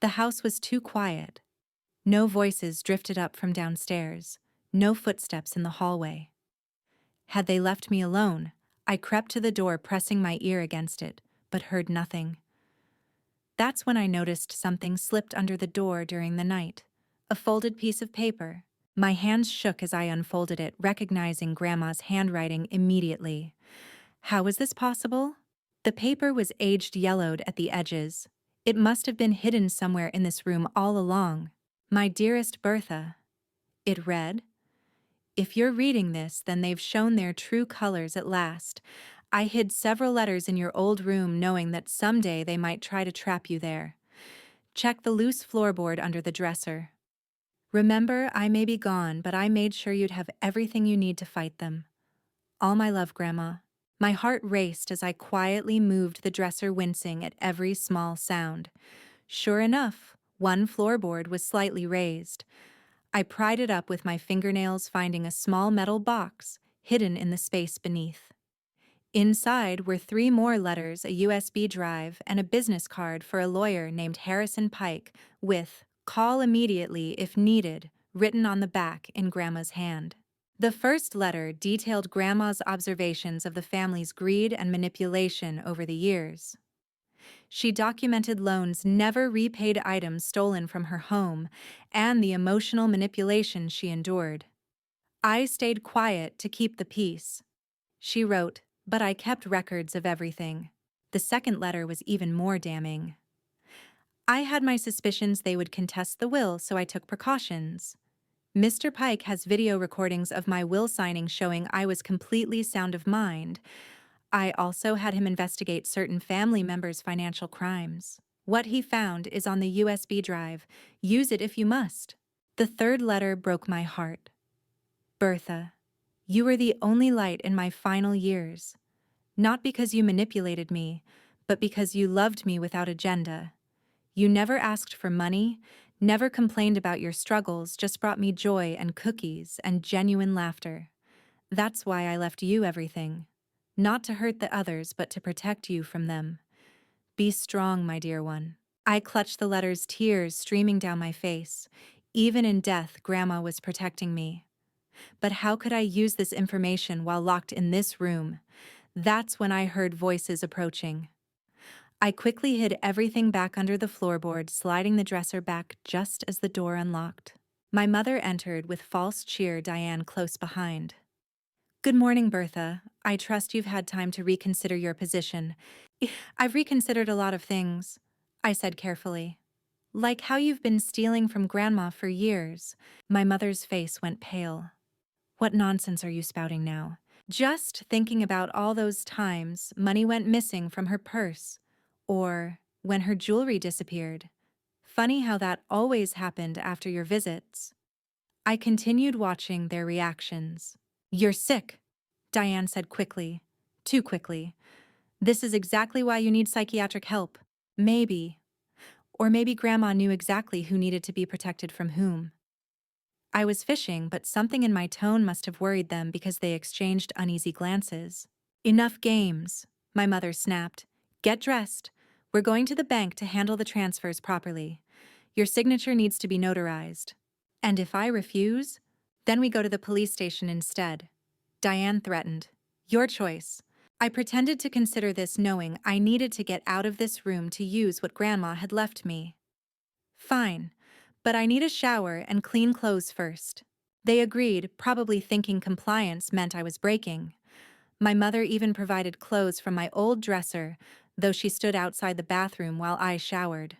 The house was too quiet. No voices drifted up from downstairs, no footsteps in the hallway. Had they left me alone, I crept to the door, pressing my ear against it, but heard nothing. That's when I noticed something slipped under the door during the night. A folded piece of paper. My hands shook as I unfolded it, recognizing Grandma's handwriting immediately. How was this possible? The paper was aged yellowed at the edges. It must have been hidden somewhere in this room all along. My dearest Bertha. It read, "If you're reading this, then they've shown their true colors at last. I hid several letters in your old room knowing that someday they might try to trap you there. Check the loose floorboard under the dresser. Remember, I may be gone, but I made sure you'd have everything you need to fight them. All my love, Grandma." My heart raced as I quietly moved the dresser, wincing at every small sound. Sure enough, one floorboard was slightly raised. I pried it up with my fingernails, finding a small metal box hidden in the space beneath. Inside were 3 more letters, a USB drive, and a business card for a lawyer named Harrison Pike with "Call immediately if needed" written on the back in Grandma's hand. The first letter detailed Grandma's observations of the family's greed and manipulation over the years. She documented loans never repaid, items stolen from her home, and the emotional manipulation she endured. "I stayed quiet to keep the peace," she wrote, "but I kept records of everything." The second letter was even more damning. "I had my suspicions they would contest the will, so I took precautions. Mr. Pike has video recordings of my will signing showing I was completely sound of mind. I also had him investigate certain family members' financial crimes. What he found is on the USB drive. Use it if you must." The third letter broke my heart. "Bertha, you were the only light in my final years. Not because you manipulated me, but because you loved me without agenda. You never asked for money, never complained about your struggles, just brought me joy and cookies and genuine laughter. That's why I left you everything. Not to hurt the others, but to protect you from them. Be strong, my dear one." I clutched the letters, tears streaming down my face. Even in death, Grandma was protecting me. But how could I use this information while locked in this room? That's when I heard voices approaching. I quickly hid everything back under the floorboard, sliding the dresser back just as the door unlocked. My mother entered with false cheer, Diane close behind. "Good morning, Bertha. I trust you've had time to reconsider your position." "I've reconsidered a lot of things," I said carefully. "Like how you've been stealing from Grandma for years." My mother's face went pale. "What nonsense are you spouting now?" "Just thinking about all those times money went missing from her purse, or when her jewelry disappeared. Funny how that always happened after your visits." I continued watching their reactions. "You're sick," Diane said quickly. Too quickly. "This is exactly why you need psychiatric help. Maybe. Or maybe Grandma knew exactly who needed to be protected from whom." I was fishing, but something in my tone must have worried them because they exchanged uneasy glances. "Enough games," my mother snapped. "Get dressed. We're going to the bank to handle the transfers properly. Your signature needs to be notarized. And if I refuse, then we go to the police station instead." Diane threatened. "Your choice." I pretended to consider this, knowing I needed to get out of this room to use what Grandma had left me. "Fine, but I need a shower and clean clothes first." They agreed, probably thinking compliance meant I was breaking. My mother even provided clothes from my old dresser, though she stood outside the bathroom while I showered.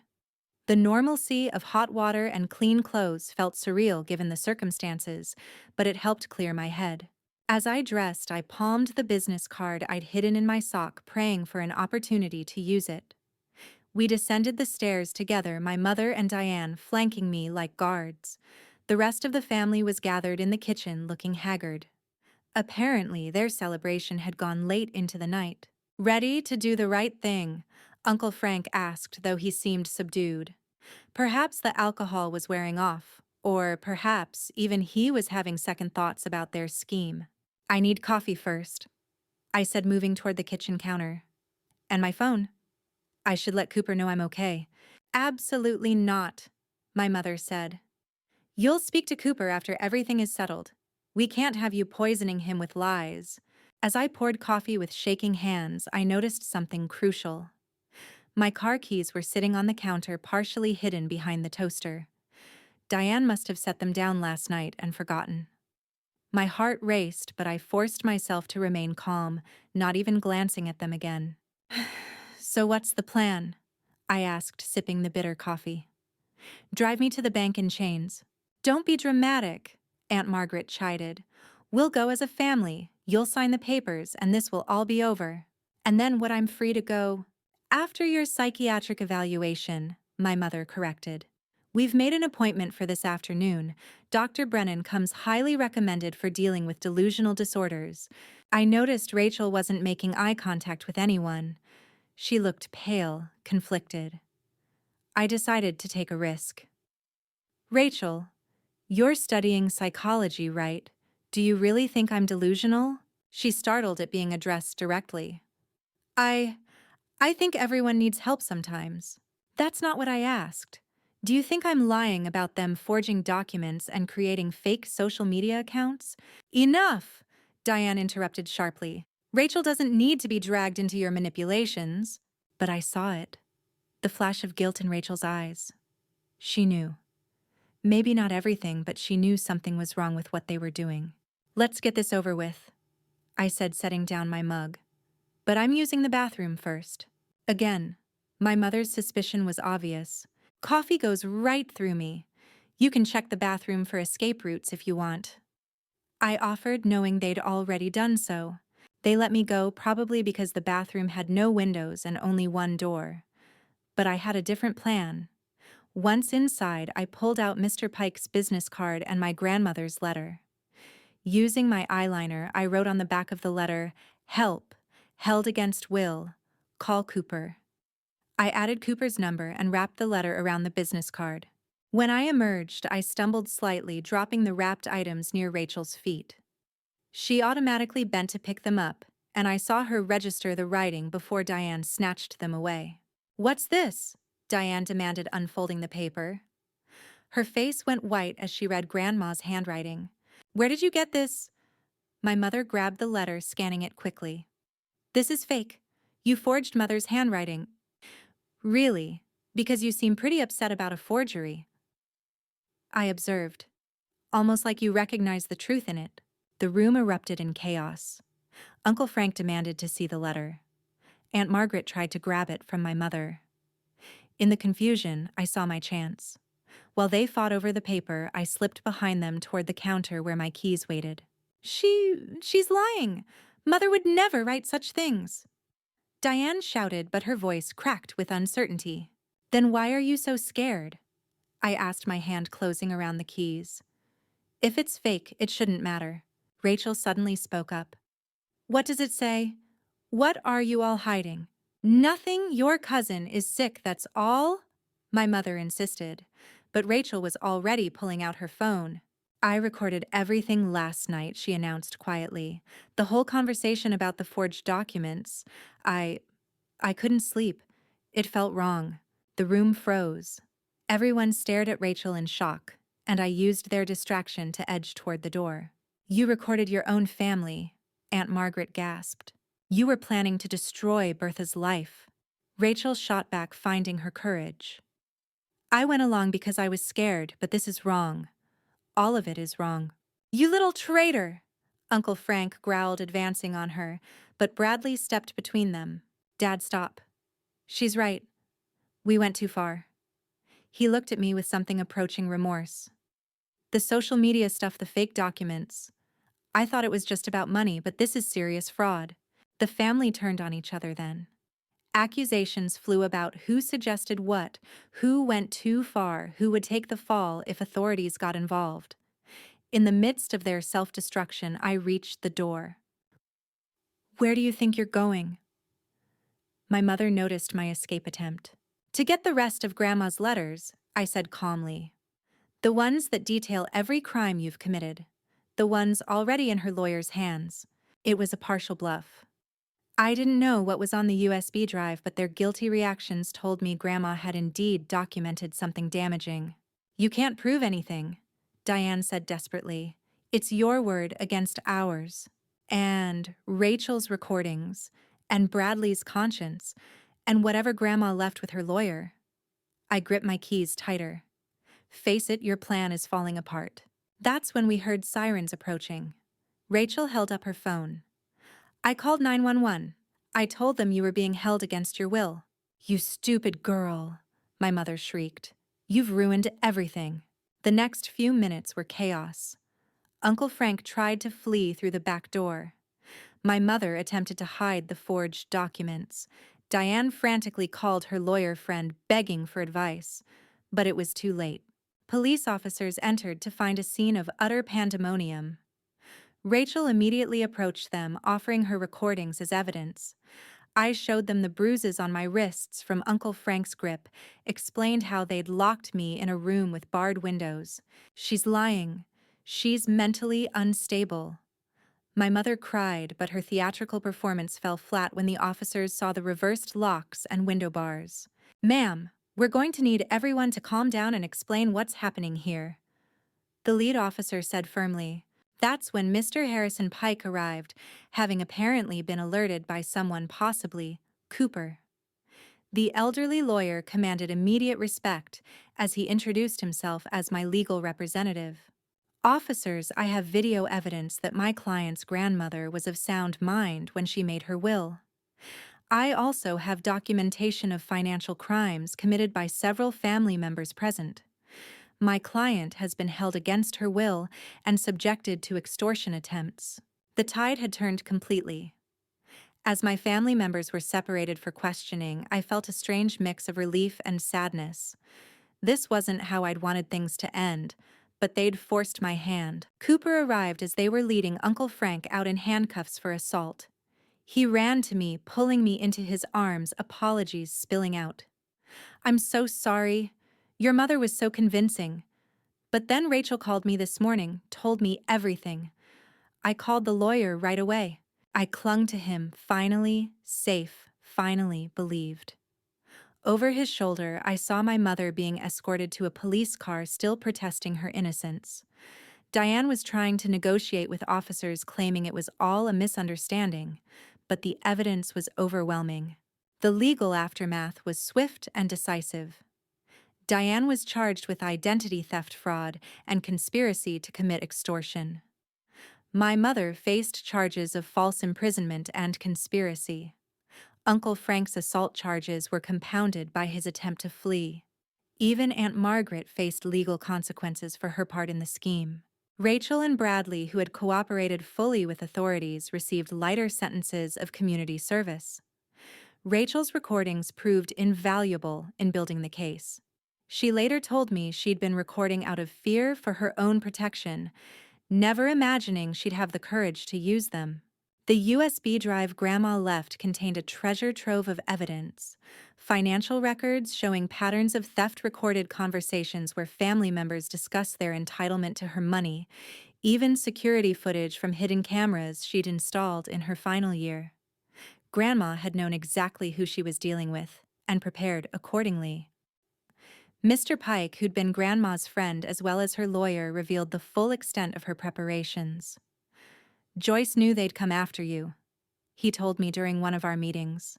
The normalcy of hot water and clean clothes felt surreal given the circumstances, but it helped clear my head. As I dressed, I palmed the business card I'd hidden in my sock, praying for an opportunity to use it. We descended the stairs together, my mother and Diane flanking me like guards. The rest of the family was gathered in the kitchen, looking haggard. Apparently, their celebration had gone late into the night. "Ready to do the right thing?" Uncle Frank asked, though he seemed subdued. Perhaps the alcohol was wearing off, or perhaps even he was having second thoughts about their scheme. "I need coffee first," I said, moving toward the kitchen counter. "And my phone. I should let Cooper know I'm okay." "Absolutely not," my mother said. "You'll speak to Cooper after everything is settled. We can't have you poisoning him with lies." As I poured coffee with shaking hands, I noticed something crucial. My car keys were sitting on the counter, partially hidden behind the toaster. Diane must have set them down last night and forgotten. My heart raced, but I forced myself to remain calm, not even glancing at them again. "So what's the plan?" I asked, sipping the bitter coffee. "Drive me to the bank in chains." "Don't be dramatic," Aunt Margaret chided. "We'll go as a family. You'll sign the papers, and this will all be over. And then what, I'm free to go?" "After your psychiatric evaluation," my mother corrected. "We've made an appointment for this afternoon. Dr. Brennan comes highly recommended for dealing with delusional disorders." I noticed Rachel wasn't making eye contact with anyone. She looked pale, conflicted. I decided to take a risk. "Rachel, you're studying psychology, right? Do you really think I'm delusional?" She startled at being addressed directly. I think everyone needs help sometimes." "That's not what I asked. Do you think I'm lying about them forging documents and creating fake social media accounts?" "Enough!" Diane interrupted sharply. "Rachel doesn't need to be dragged into your manipulations." But I saw it. The flash of guilt in Rachel's eyes. She knew. Maybe not everything, but she knew something was wrong with what they were doing. "Let's get this over with," I said, setting down my mug. "But I'm using the bathroom first." Again, my mother's suspicion was obvious. "Coffee goes right through me. You can check the bathroom for escape routes if you want." I offered, knowing they'd already done so. They let me go, probably because the bathroom had no windows and only one door. But I had a different plan. Once inside, I pulled out Mr. Pike's business card and my grandmother's letter. Using my eyeliner, I wrote on the back of the letter, "Help, held against will, call Cooper." I added Cooper's number and wrapped the letter around the business card. When I emerged, I stumbled slightly, dropping the wrapped items near Rachel's feet. She automatically bent to pick them up, and I saw her register the writing before Diane snatched them away. "What's this?" Diane demanded, unfolding the paper. Her face went white as she read Grandma's handwriting. "Where did you get this?" My mother grabbed the letter, scanning it quickly. "This is fake. You forged Mother's handwriting." "Really? Because you seem pretty upset about a forgery," I observed. "Almost like you recognize the truth in it." The room erupted in chaos. Uncle Frank demanded to see the letter. Aunt Margaret tried to grab it from my mother. In the confusion, I saw my chance. While they fought over the paper, I slipped behind them toward the counter where my keys waited. She's lying. Mother would never write such things." Diane shouted, but her voice cracked with uncertainty. "Then why are you so scared?" I asked, my hand closing around the keys. If it's fake, it shouldn't matter. Rachel suddenly spoke up. What does it say? What are you all hiding? Nothing, your cousin is sick, that's all? My mother insisted, but Rachel was already pulling out her phone. I recorded everything last night, she announced quietly. The whole conversation about the forged documents. I couldn't sleep. It felt wrong. The room froze. Everyone stared at Rachel in shock, and I used their distraction to edge toward the door. You recorded your own family, Aunt Margaret gasped. You were planning to destroy Bertha's life. Rachel shot back, finding her courage. I went along because I was scared, but this is wrong. All of it is wrong. You little traitor! Uncle Frank growled, advancing on her, but Bradley stepped between them. Dad, stop. She's right. We went too far. He looked at me with something approaching remorse. The social media stuff, the fake documents. I thought it was just about money, but this is serious fraud. The family turned on each other then. Accusations flew about who suggested what, who went too far, who would take the fall if authorities got involved. In the midst of their self-destruction, I reached the door. Where do you think you're going? My mother noticed my escape attempt. To get the rest of Grandma's letters, I said calmly. The ones that detail every crime you've committed. The ones already in her lawyer's hands. It was a partial bluff. I didn't know what was on the USB drive, but their guilty reactions told me Grandma had indeed documented something damaging. You can't prove anything, Diane said desperately. It's your word against ours. And Rachel's recordings, and Bradley's conscience, and whatever Grandma left with her lawyer. I gripped my keys tighter. Face it, your plan is falling apart. That's when we heard sirens approaching. Rachel held up her phone. I called 911. I told them you were being held against your will. You stupid girl, my mother shrieked. You've ruined everything. The next few minutes were chaos. Uncle Frank tried to flee through the back door. My mother attempted to hide the forged documents. Diane frantically called her lawyer friend, begging for advice. But it was too late. Police officers entered to find a scene of utter pandemonium. Rachel immediately approached them, offering her recordings as evidence. I showed them the bruises on my wrists from Uncle Frank's grip, explained how they'd locked me in a room with barred windows. She's lying. She's mentally unstable. My mother cried, but her theatrical performance fell flat when the officers saw the reversed locks and window bars. Ma'am, we're going to need everyone to calm down and explain what's happening here, the lead officer said firmly. That's when Mr. Harrison Pike arrived, having apparently been alerted by someone, possibly Cooper. The elderly lawyer commanded immediate respect as he introduced himself as my legal representative. Officers, I have video evidence that my client's grandmother was of sound mind when she made her will. I also have documentation of financial crimes committed by several family members present. My client has been held against her will and subjected to extortion attempts. The tide had turned completely. As my family members were separated for questioning, I felt a strange mix of relief and sadness. This wasn't how I'd wanted things to end, but they'd forced my hand. Cooper arrived as they were leading Uncle Frank out in handcuffs for assault. He ran to me, pulling me into his arms, apologies spilling out. I'm so sorry. Your mother was so convincing. But then Rachel called me this morning, told me everything. I called the lawyer right away. I clung to him, finally safe, finally believed. Over his shoulder, I saw my mother being escorted to a police car, still protesting her innocence. Diane was trying to negotiate with officers, claiming it was all a misunderstanding, but the evidence was overwhelming. The legal aftermath was swift and decisive. Diane was charged with identity theft, fraud, and conspiracy to commit extortion. My mother faced charges of false imprisonment and conspiracy. Uncle Frank's assault charges were compounded by his attempt to flee. Even Aunt Margaret faced legal consequences for her part in the scheme. Rachel and Bradley, who had cooperated fully with authorities, received lighter sentences of community service. Rachel's recordings proved invaluable in building the case. She later told me she'd been recording out of fear for her own protection, never imagining she'd have the courage to use them. The USB drive Grandma left contained a treasure trove of evidence: financial records showing patterns of theft, recorded conversations where family members discussed their entitlement to her money, even security footage from hidden cameras she'd installed in her final year. Grandma had known exactly who she was dealing with and prepared accordingly. Mr. Pike, who'd been Grandma's friend as well as her lawyer, revealed the full extent of her preparations. "Joyce knew they'd come after you," he told me during one of our meetings.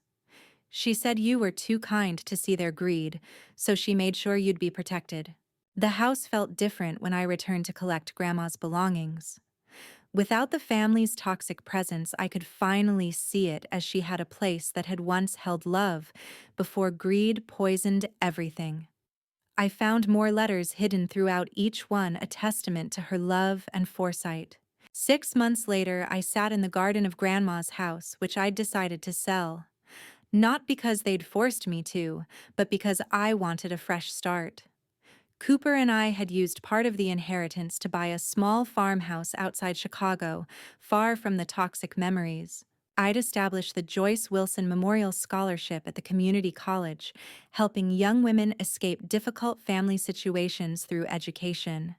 "She said you were too kind to see their greed, so she made sure you'd be protected." The house felt different when I returned to collect Grandma's belongings. Without the family's toxic presence, I could finally see it as she had a place that had once held love before greed poisoned everything. I found more letters hidden throughout each one, a testament to her love and foresight. 6 months later, I sat in the garden of Grandma's house, which I'd decided to sell. Not because they'd forced me to, but because I wanted a fresh start. Cooper and I had used part of the inheritance to buy a small farmhouse outside Chicago, far from the toxic memories. I'd established the Joyce Wilson Memorial Scholarship at the community college, helping young women escape difficult family situations through education.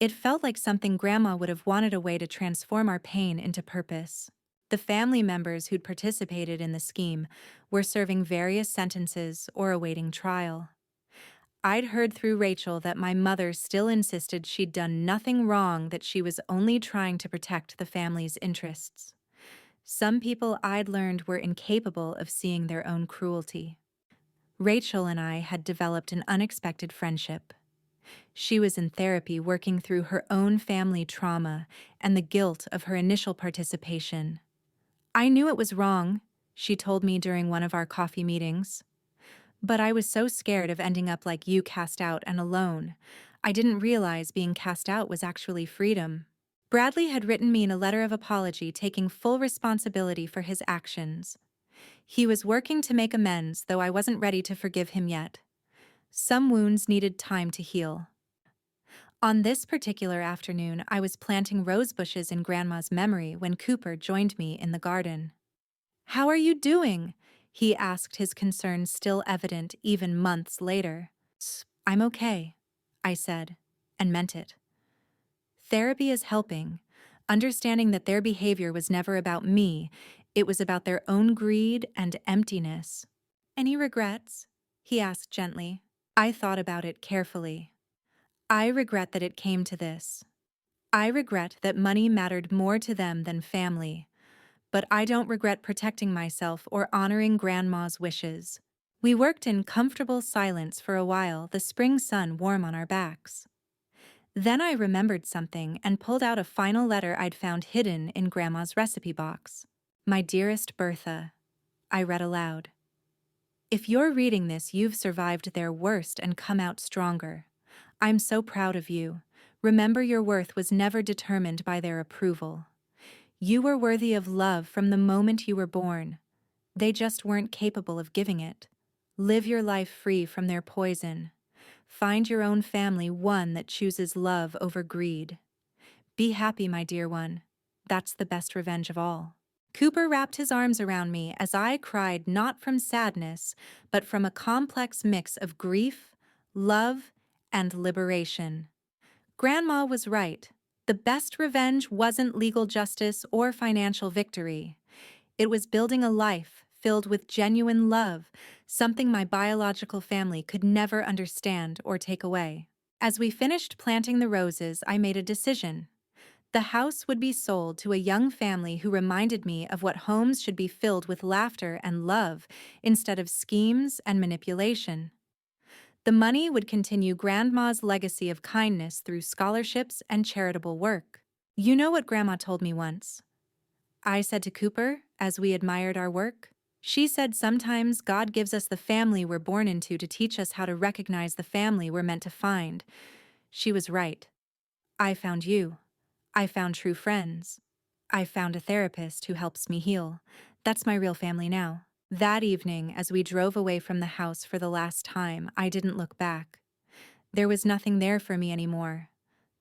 It felt like something Grandma would have wanted, a way to transform our pain into purpose. The family members who'd participated in the scheme were serving various sentences or awaiting trial. I'd heard through Rachel that my mother still insisted she'd done nothing wrong, that she was only trying to protect the family's interests. Some people, I'd learned, were incapable of seeing their own cruelty. Rachel and I had developed an unexpected friendship. She was in therapy, working through her own family trauma and the guilt of her initial participation. "I knew it was wrong," she told me during one of our coffee meetings. "But I was so scared of ending up like you, cast out and alone. I didn't realize being cast out was actually freedom." Bradley had written me a letter of apology, taking full responsibility for his actions. He was working to make amends, though I wasn't ready to forgive him yet. Some wounds needed time to heal. On this particular afternoon, I was planting rose bushes in Grandma's memory when Cooper joined me in the garden. "How are you doing?" he asked, his concern still evident even months later. "I'm okay," I said, and meant it. Therapy is helping, understanding that their behavior was never about me, it was about their own greed and emptiness. "Any regrets?" he asked gently. I thought about it carefully. I regret that it came to this. I regret that money mattered more to them than family. But I don't regret protecting myself or honoring Grandma's wishes. We worked in comfortable silence for a while, the spring sun warm on our backs. Then I remembered something and pulled out a final letter I'd found hidden in Grandma's recipe box. "My dearest Bertha," I read aloud. "If you're reading this, you've survived their worst and come out stronger. I'm so proud of you. Remember, your worth was never determined by their approval. You were worthy of love from the moment you were born. They just weren't capable of giving it. Live your life free from their poison. Find your own family, one that chooses love over greed. Be happy, my dear one. That's the best revenge of all." Cooper wrapped his arms around me as I cried, not from sadness, but from a complex mix of grief, love, and liberation. Grandma was right. The best revenge wasn't legal justice or financial victory. It was building a life filled with genuine love, something my biological family could never understand or take away. As we finished planting the roses, I made a decision. The house would be sold to a young family who reminded me of what homes should be, filled with laughter and love instead of schemes and manipulation. The money would continue Grandma's legacy of kindness through scholarships and charitable work. "You know what Grandma told me once?" I said to Cooper as we admired our work. "She said sometimes God gives us the family we're born into to teach us how to recognize the family we're meant to find." She was right. I found you. I found true friends. I found a therapist who helps me heal. That's my real family now. That evening, as we drove away from the house for the last time, I didn't look back. There was nothing there for me anymore.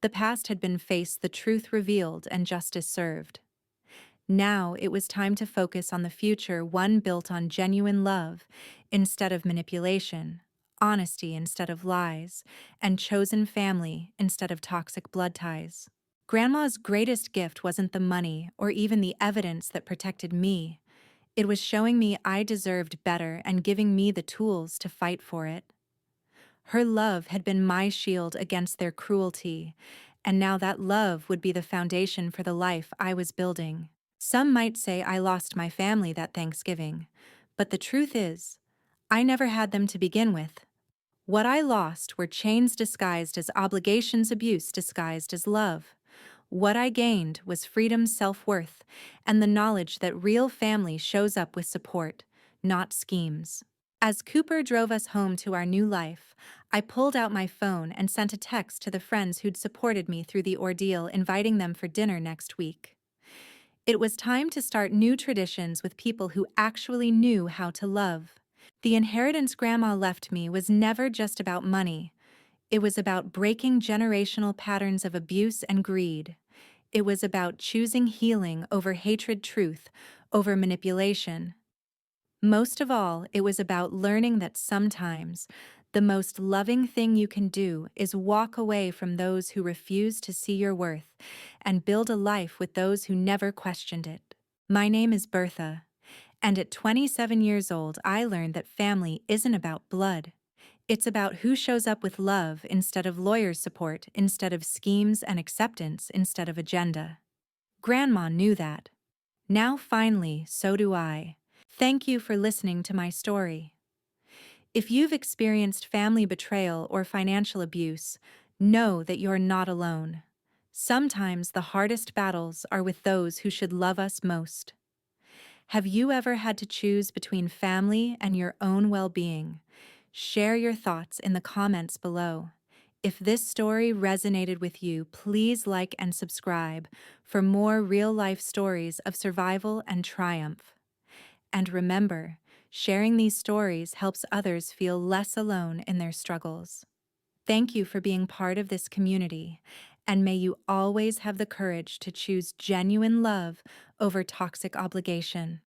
The past had been faced, the truth revealed, and justice served. Now it was time to focus on the future, one built on genuine love instead of manipulation, honesty instead of lies, and chosen family instead of toxic blood ties. Grandma's greatest gift wasn't the money or even the evidence that protected me. It was showing me I deserved better and giving me the tools to fight for it. Her love had been my shield against their cruelty, and now that love would be the foundation for the life I was building. Some might say I lost my family that Thanksgiving, but the truth is, I never had them to begin with. What I lost were chains disguised as obligations, abuse disguised as love. What I gained was freedom's self-worth and the knowledge that real family shows up with support, not schemes. As Cooper drove us home to our new life, I pulled out my phone and sent a text to the friends who'd supported me through the ordeal, inviting them for dinner next week. It was time to start new traditions with people who actually knew how to love. The inheritance Grandma left me was never just about money. It was about breaking generational patterns of abuse and greed. It was about choosing healing over hatred, truth over manipulation. Most of all, it was about learning that sometimes the most loving thing you can do is walk away from those who refuse to see your worth and build a life with those who never questioned it. My name is Bertha, and at 27 years old, I learned that family isn't about blood. It's about who shows up with love instead of lawyers' support, instead of schemes and acceptance, instead of agenda. Grandma knew that. Now finally, so do I. Thank you for listening to my story. If you've experienced family betrayal or financial abuse, know that you're not alone. Sometimes the hardest battles are with those who should love us most. Have you ever had to choose between family and your own well-being? Share your thoughts in the comments below. If this story resonated with you, please like and subscribe for more real-life stories of survival and triumph. And remember, sharing these stories helps others feel less alone in their struggles. Thank you for being part of this community, and may you always have the courage to choose genuine love over toxic obligation.